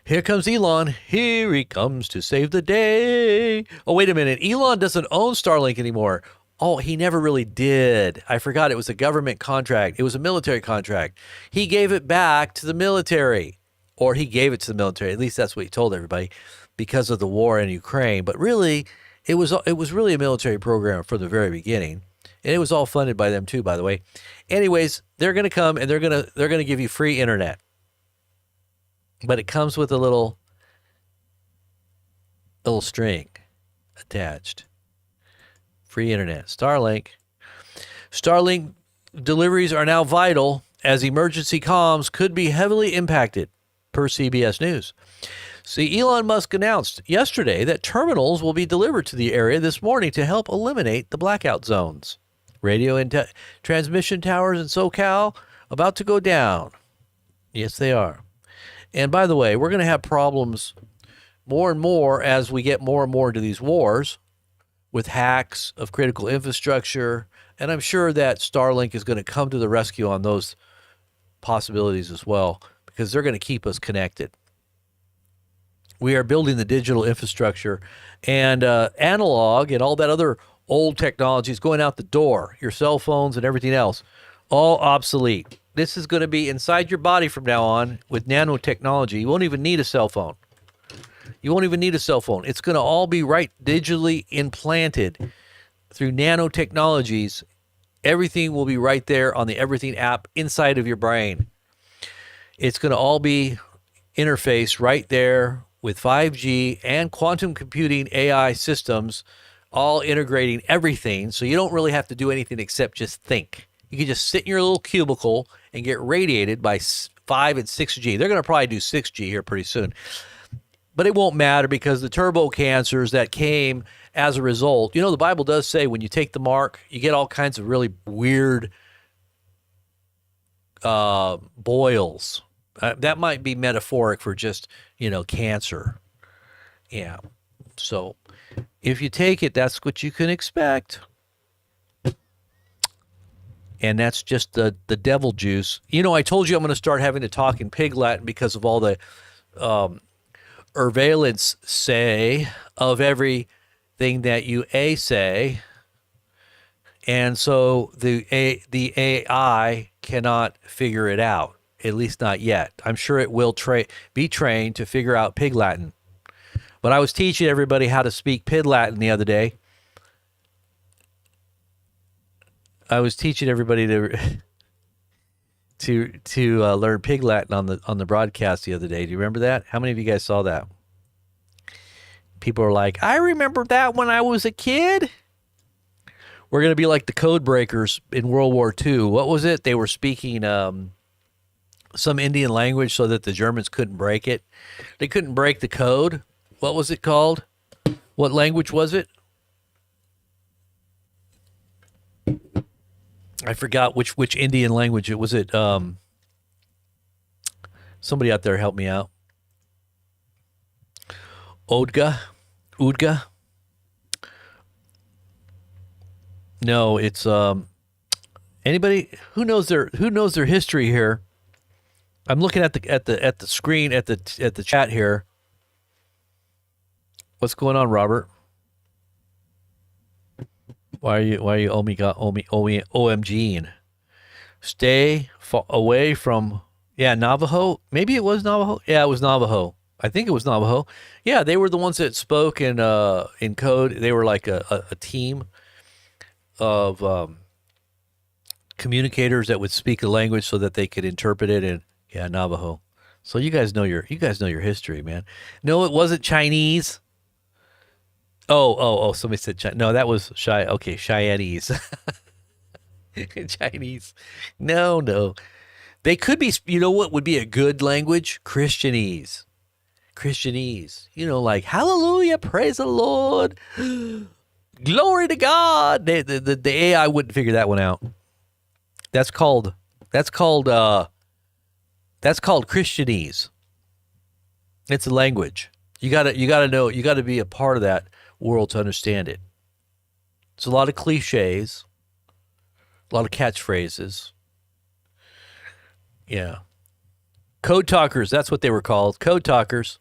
Here comes Elon. Here he comes to save the day. Oh, wait a minute. Elon doesn't own Starlink anymore. Oh, he never really did. I forgot. It was a government contract. It was a military contract. He gave it back to the military, or he gave it to the military. At least that's what he told everybody, because of the war in Ukraine. But really, it was really a military program from the very beginning, and it was all funded by them too, by the way. Anyways, they're going to come and they're going to give you free internet. But it comes with a little string attached. Free internet. Starlink deliveries are now vital as emergency comms could be heavily impacted, per CBS News. See, Elon Musk announced yesterday that terminals will be delivered to the area this morning to help eliminate the blackout zones. Radio and transmission towers in SoCal about to go down. Yes, they are. And by the way, we're going to have problems more and more as we get more and more into these wars with hacks of critical infrastructure. And I'm sure that Starlink is going to come to the rescue on those possibilities as well, because they're going to keep us connected. We are building the digital infrastructure, and analog and all that other old technology is going out the door. Your cell phones and everything else, all obsolete. This is going to be inside your body from now on with nanotechnology. You won't even need a cell phone. You won't even need a cell phone. It's going to all be right digitally implanted through nanotechnologies. Everything will be right there on the Everything app inside of your brain. It's going to all be interfaced right there with 5G and quantum computing AI systems, all integrating everything. So you don't really have to do anything except just think. You can just sit in your little cubicle and get radiated by 5 and 6G. They're going to probably do 6G here pretty soon. But it won't matter because the turbo cancers that came as a result, the Bible does say when you take the mark, you get all kinds of really weird boils. That might be metaphoric for just, cancer. Yeah. So if you take it, that's what you can expect. And that's just the devil juice. I told you I'm going to start having to talk in Pig Latin because of all the urvalence say of everything that you say. And so the AI cannot figure it out, at least not yet. I'm sure it will be trained to figure out Pig Latin. But I was teaching everybody how to speak Pig Latin the other day. I was teaching everybody to learn Pig Latin on the broadcast the other day. Do you remember that? How many of you guys saw that? People are like, I remember that when I was a kid. We're going to be like the code breakers in World War II. What was it? They were speaking some Indian language so that the Germans couldn't break it. They couldn't break the code. What was it called? What language was it? I forgot which Indian language it was. It somebody out there help me out. Udga. No, it's anybody who knows their history here. I'm looking at the screen at the chat here. What's going on, Robert? Why are you OMGing? Stay away from Navajo. Maybe it was Navajo. Yeah, it was Navajo. I think it was Navajo. Yeah, they were the ones that spoke in code. They were like a team of communicators that would speak the language so that they could interpret it in Navajo. So you guys know your history, man. No, it wasn't Chinese. Oh, somebody said China. No, that was Cheyenneese. Chinese. No. They could be, what would be a good language? Christianese. Like, hallelujah, praise the Lord. Glory to God. The AI wouldn't figure that one out. That's called Christianese. It's a language. You gotta know, you gotta be a part of that world to understand it. It's a lot of cliches, a lot of catchphrases. Yeah. Code talkers, that's what they were called. Code talkers.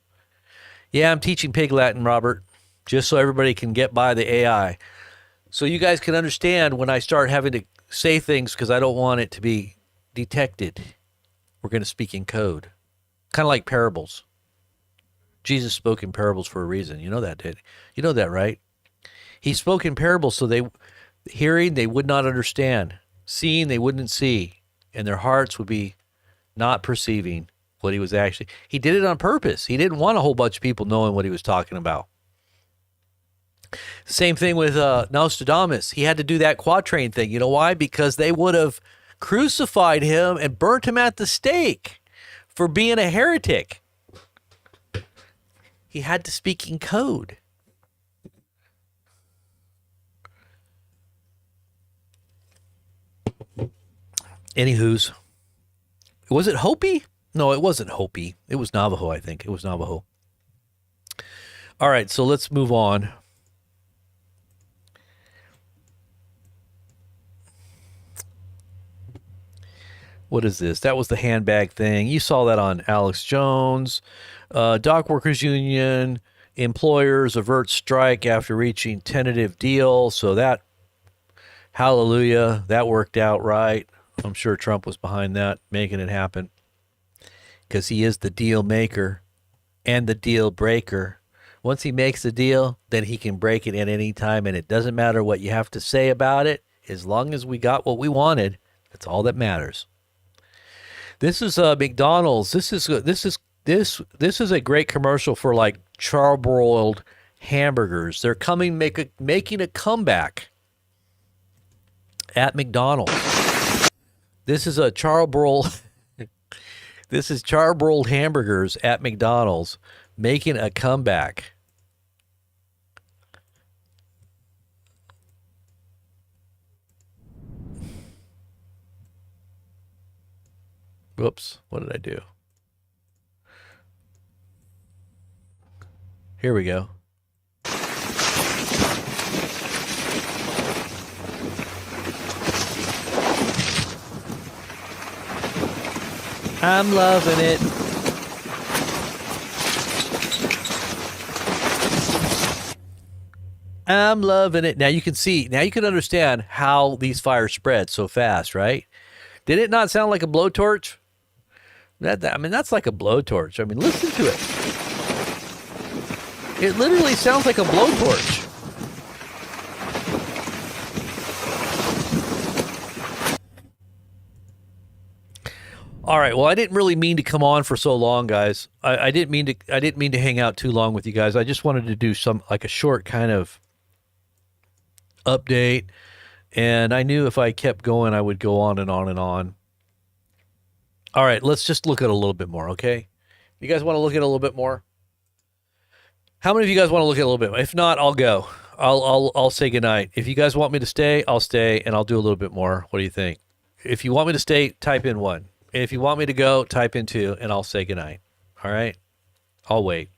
Yeah, I'm teaching Pig Latin, Robert, just so everybody can get by the AI. So you guys can understand when I start having to say things because I don't want it to be detected. We're going to speak in code. Kind of like parables. Jesus spoke in parables for a reason. You know that, did you know that, right? He spoke in parables so they would not understand. Seeing, they wouldn't see. And their hearts would be not perceiving what he was actually. He did it on purpose. He didn't want a whole bunch of people knowing what he was talking about. Same thing with Nostradamus. He had to do that quatrain thing. You know why? Because they would have crucified him and burnt him at the stake for being a heretic. He had to speak in code. Anywho's, was it Hopi? No, it wasn't Hopi. It was Navajo, I think. It was Navajo. All right, so let's move on. What is this? That was the handbag thing. You saw that on Alex Jones. Dock Workers Union, employers avert strike after reaching tentative deal. So that, hallelujah, that worked out right. I'm sure Trump was behind that, making it happen. Because he is the deal maker and the deal breaker. Once he makes a deal, then he can break it at any time. And it doesn't matter what you have to say about it. As long as we got what we wanted, that's all that matters. This is McDonald's. This is a great commercial for like charbroiled hamburgers. They're making a comeback at McDonald's. This is a charbroiled. This is charbroiled hamburgers at McDonald's making a comeback. Whoops, what did I do? Here we go. I'm loving it. I'm loving it. Now you can see, now you can understand how these fires spread so fast, right? Did it not sound like a blowtorch? That's like a blowtorch. I mean, listen to it. It literally sounds like a blowtorch. All right. Well, I didn't really mean to come on for so long, guys. I didn't mean to hang out too long with you guys. I just wanted to do like a short kind of update, and I knew if I kept going, I would go on and on and on. All right, let's just look at a little bit more, okay? You guys want to look at a little bit more? How many of you guys want to look at a little bit more? If not, I'll go. I'll say goodnight. If you guys want me to stay, I'll stay, and I'll do a little bit more. What do you think? If you want me to stay, type in 1. If you want me to go, type in 2, and I'll say goodnight. All right? I'll wait.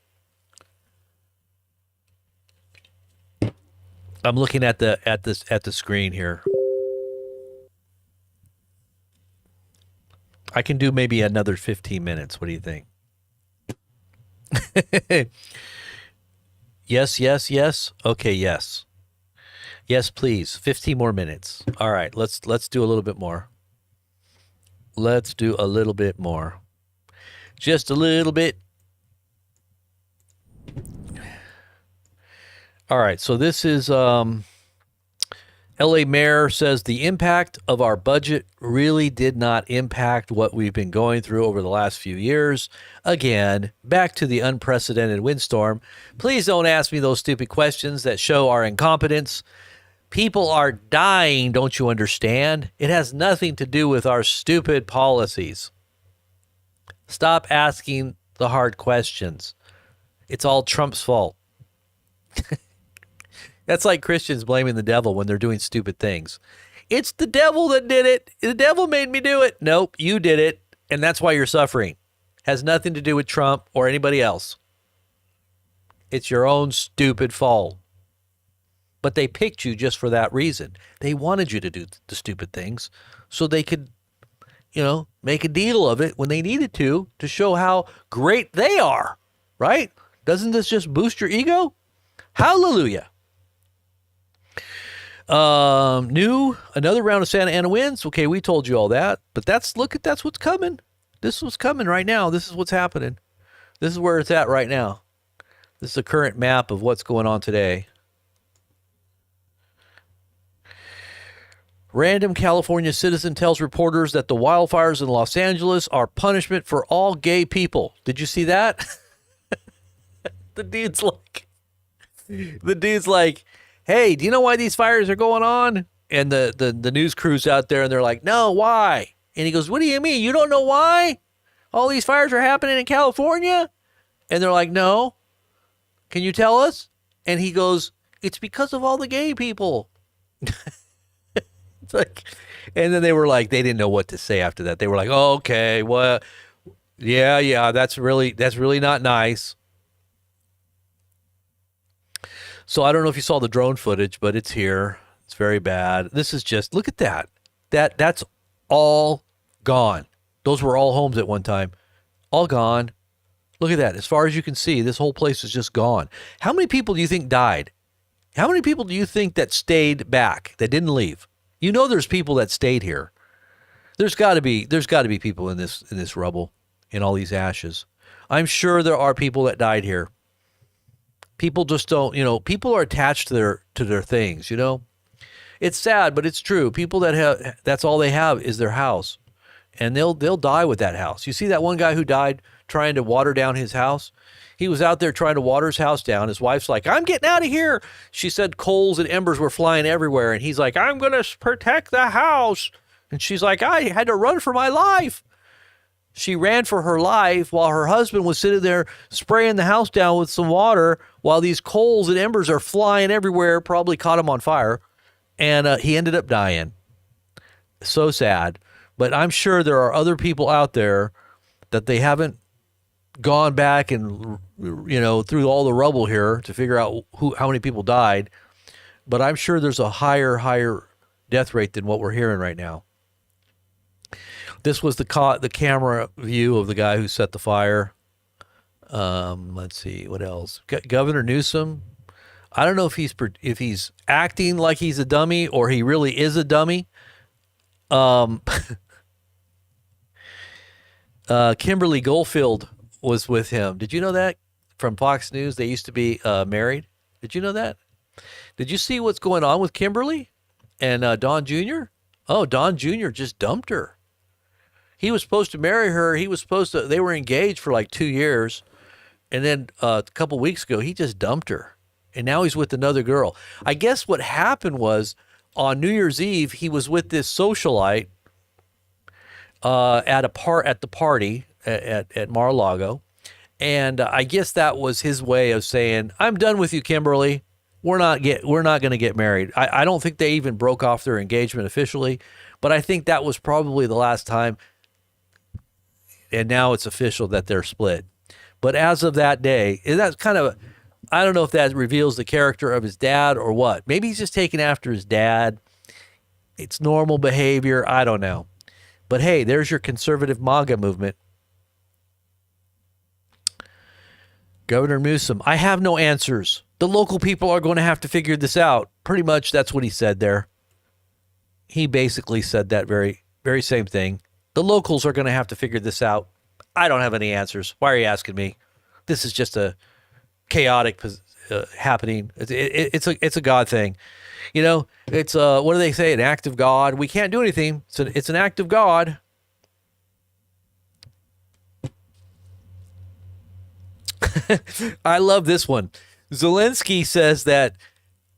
I'm looking at the screen here. I can do maybe another 15 minutes. What do you think? Yes. Okay, yes. Yes, please. 15 more minutes. All right, let's do a little bit more. Let's do a little bit more. Just a little bit. All right, so this is LA Mayor says the impact of our budget really did not impact what we've been going through over the last few years. Again, back to the unprecedented windstorm. Please don't ask me those stupid questions that show our incompetence. People are dying, don't you understand? It has nothing to do with our stupid policies. Stop asking the hard questions. It's all Trump's fault. That's like Christians blaming the devil when they're doing stupid things. It's the devil that did it. The devil made me do it. Nope, you did it, and that's why you're suffering. Has nothing to do with Trump or anybody else. It's your own stupid fault. But they picked you just for that reason. They wanted you to do the stupid things so they could, make a deal of it when they needed to show how great they are, right? Doesn't this just boost your ego? Hallelujah. Another round of Santa Ana winds. Okay, we told you all that, but that's what's coming. This was coming right now. This is what's happening. This is where it's at right now. This is a current map of what's going on today. Random California citizen tells reporters that the wildfires in Los Angeles are punishment for all gay people. Did you see that? The dude's like, hey, do you know why these fires are going on? And the news crew's out there, and they're like, no, why? And he goes, what do you mean? You don't know why? All these fires are happening in California? And they're like, no. Can you tell us? And he goes, it's because of all the gay people. It's like, and then they were like, they didn't know what to say after that. They were like, oh, okay, well, yeah, that's really not nice. So I don't know if you saw the drone footage, but it's here. It's very bad. This is just, look at that. That's all gone. Those were all homes at one time. All gone. Look at that. As far as you can see, this whole place is just gone. How many people do you think died? How many people do you think that stayed back, that didn't leave? You know there's people that stayed here. There's got to be people in this rubble, in all these ashes. I'm sure there are people that died here. People just don't, people are attached to their things, It's sad, but it's true. People that's all they have is their house. And they'll die with that house. You see that one guy who died trying to water down his house? He was out there trying to water his house down. His wife's like, I'm getting out of here. She said coals and embers were flying everywhere. And he's like, I'm going to protect the house. And she's like, I had to run for my life. She ran for her life while her husband was sitting there spraying the house down with some water while these coals and embers are flying everywhere, probably caught him on fire. And he ended up dying. So sad. But I'm sure there are other people out there that they haven't gone back and, through all the rubble here to figure out how many people died. But I'm sure there's a higher death rate than what we're hearing right now. This was the camera view of the guy who set the fire. Let's see, what else? Governor Newsom. I don't know if he's acting like he's a dummy or he really is a dummy. Kimberly Goldfield was with him. Did you know that? From Fox News, they used to be married. Did you know that? Did you see what's going on with Kimberly and Don Jr.? Oh, Don Jr. just dumped her. He was supposed to marry her. They were engaged for like 2 years. And then a couple weeks ago, he just dumped her. And now he's with another girl. I guess what happened was on New Year's Eve, he was with this socialite at the party at Mar-a-Lago. And I guess that was his way of saying, I'm done with you, Kimberly. We're not going to get married. I don't think they even broke off their engagement officially, but I think that was probably the last time. And now it's official that they're split. But as of that day, that's kind of, I don't know if that reveals the character of his dad or what. Maybe he's just taking after his dad. It's normal behavior. I don't know. But hey, there's your conservative MAGA movement. Governor Newsom, I have no answers. The local people are going to have to figure this out. Pretty much that's what he said there. He basically said that very, very same thing. The locals are going to have to figure this out. I don't have any answers. Why are you asking me? This is just a chaotic happening. It's a God thing. It's what do they say? An act of God. We can't do anything. It's an act of God. I love this one. Zelensky says that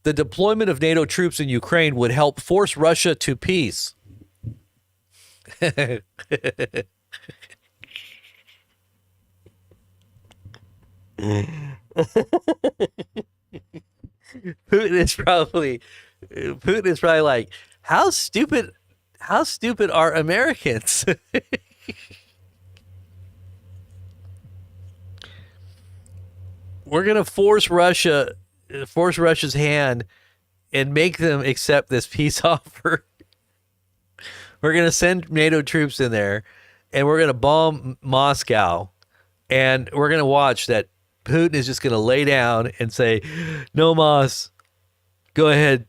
the deployment of NATO troops in Ukraine would help force Russia to peace. Putin is probably like, how stupid are Americans? We're going to force Russia's hand and make them accept this peace offer. We're going to send NATO troops in there and we're going to bomb Moscow, and we're going to watch that Putin is just going to lay down and say, no, Moss, go ahead,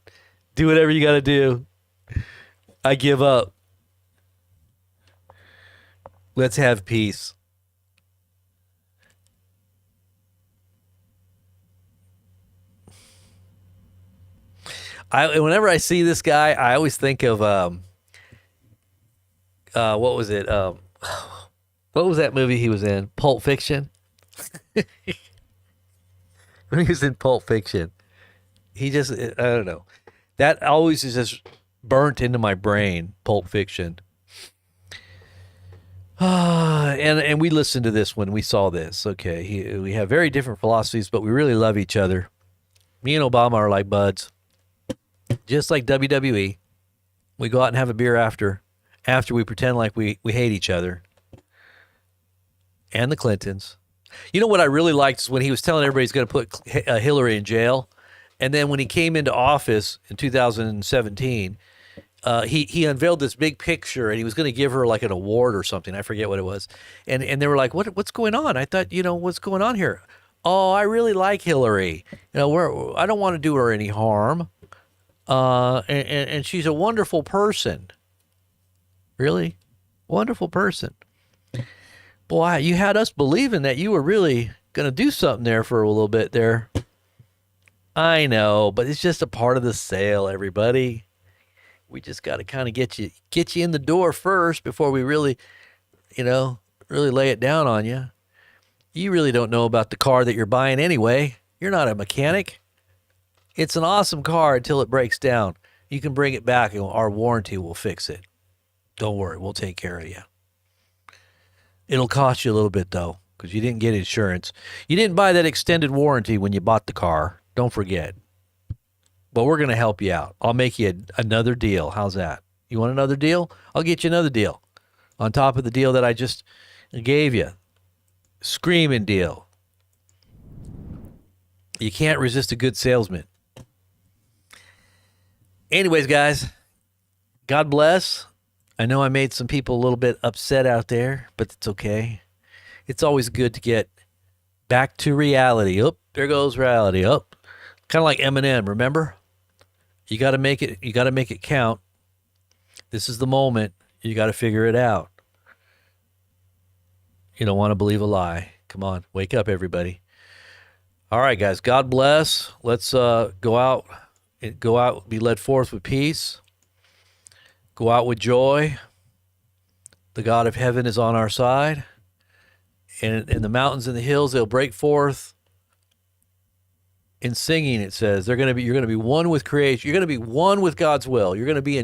do whatever you got to do. I give up. Let's have peace. Whenever I see this guy, I always think of what was it? What was that movie he was in? Pulp Fiction. When he was in Pulp Fiction, I don't know. That always is just burnt into my brain. Pulp Fiction. And we listened to this when we saw this. Okay, we have very different philosophies, but we really love each other. Me and Obama are like buds. Just like WWE, we go out and have a beer after we pretend like we hate each other. And the Clintons. You know what I really liked is when he was telling everybody he's going to put Hillary in jail. And then when he came into office in 2017, he unveiled this big picture, and he was going to give her like an award or something. I forget what it was. And they were like, what's going on? I thought, what's going on here? Oh, I really like Hillary. I don't want to do her any harm. And she's a wonderful person. Really? Wonderful person. Boy, you had us believing that you were really going to do something there for a little bit there. I know, but it's just a part of the sale, everybody. We just got to kind of get you in the door first before we really, really lay it down on you. You really don't know about the car that you're buying anyway. You're not a mechanic. It's an awesome car until it breaks down. You can bring it back and our warranty will fix it. Don't worry, we'll take care of you. It'll cost you a little bit though, because you didn't get insurance. You didn't buy that extended warranty when you bought the car. Don't forget. But we're going to help you out. I'll make you another deal. How's that? You want another deal? I'll get you another deal on top of the deal that I just gave you. Screaming deal. You can't resist a good salesman. Anyways, guys, God bless. I know I made some people a little bit upset out there, but it's okay. It's always good to get back to reality. Oh, there goes reality. Oh, kind of like Eminem, remember? You got to make it count. This is the moment. You got to figure it out. You don't want to believe a lie. Come on, wake up, everybody. All right, guys, God bless. Let's go out, be led forth with peace. Go out with joy. The God of heaven is on our side. And in the mountains and the hills, they'll break forth in singing, it says. You're going to be one with creation. You're going to be one with God's will. You're going to be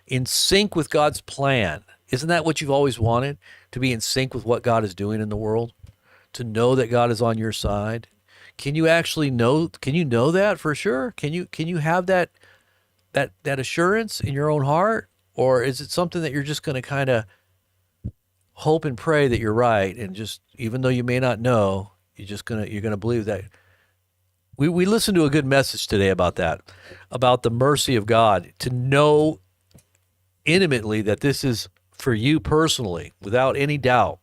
in sync with God's plan. Isn't that what you've always wanted? To be in sync with what God is doing in the world? To know that God is on your side? Can you actually know? Can you know that for sure? Can you have that assurance in your own heart? Or is it something that you're just going to kind of hope and pray that you're right, and just, even though you may not know, you're going to believe that? We listened to a good message today about that, about the mercy of God, to know intimately that this is for you personally, without any doubt,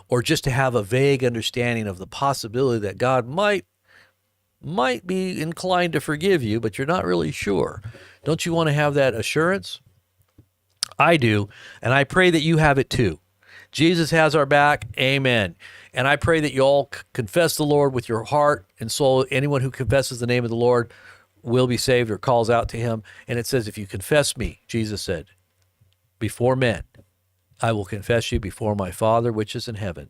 or just to have a vague understanding of the possibility that God might be inclined to forgive you, but you're not really sure. Don't you want to have that assurance? I do, and I pray that you have it too. Jesus has our back. Amen. And I pray that you all confess the Lord with your heart and soul. Anyone who confesses the name of the Lord will be saved or calls out to him. And it says, if you confess me, Jesus said, before men, I will confess you before my Father which is in heaven.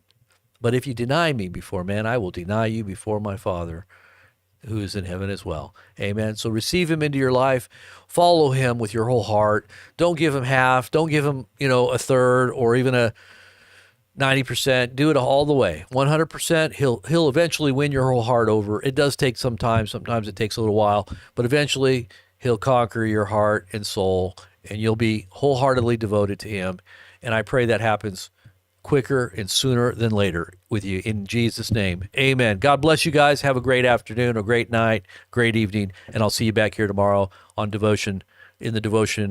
But if you deny me before men, I will deny you before my Father who is in heaven as well. Amen. So receive him into your life. Follow him with your whole heart. Don't give him half. Don't give him, a third or even a 90%. Do it all the way. 100%. He'll eventually win your whole heart over. It does take some time. Sometimes it takes a little while, but eventually he'll conquer your heart and soul, and you'll be wholeheartedly devoted to him. And I pray that happens quicker and sooner than later with you, in Jesus' name. Amen. God bless you guys. Have a great afternoon, a great night, great evening, and I'll see you back here tomorrow on Devotion, in the Devotion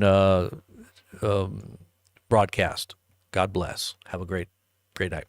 broadcast. God bless. Have a great night.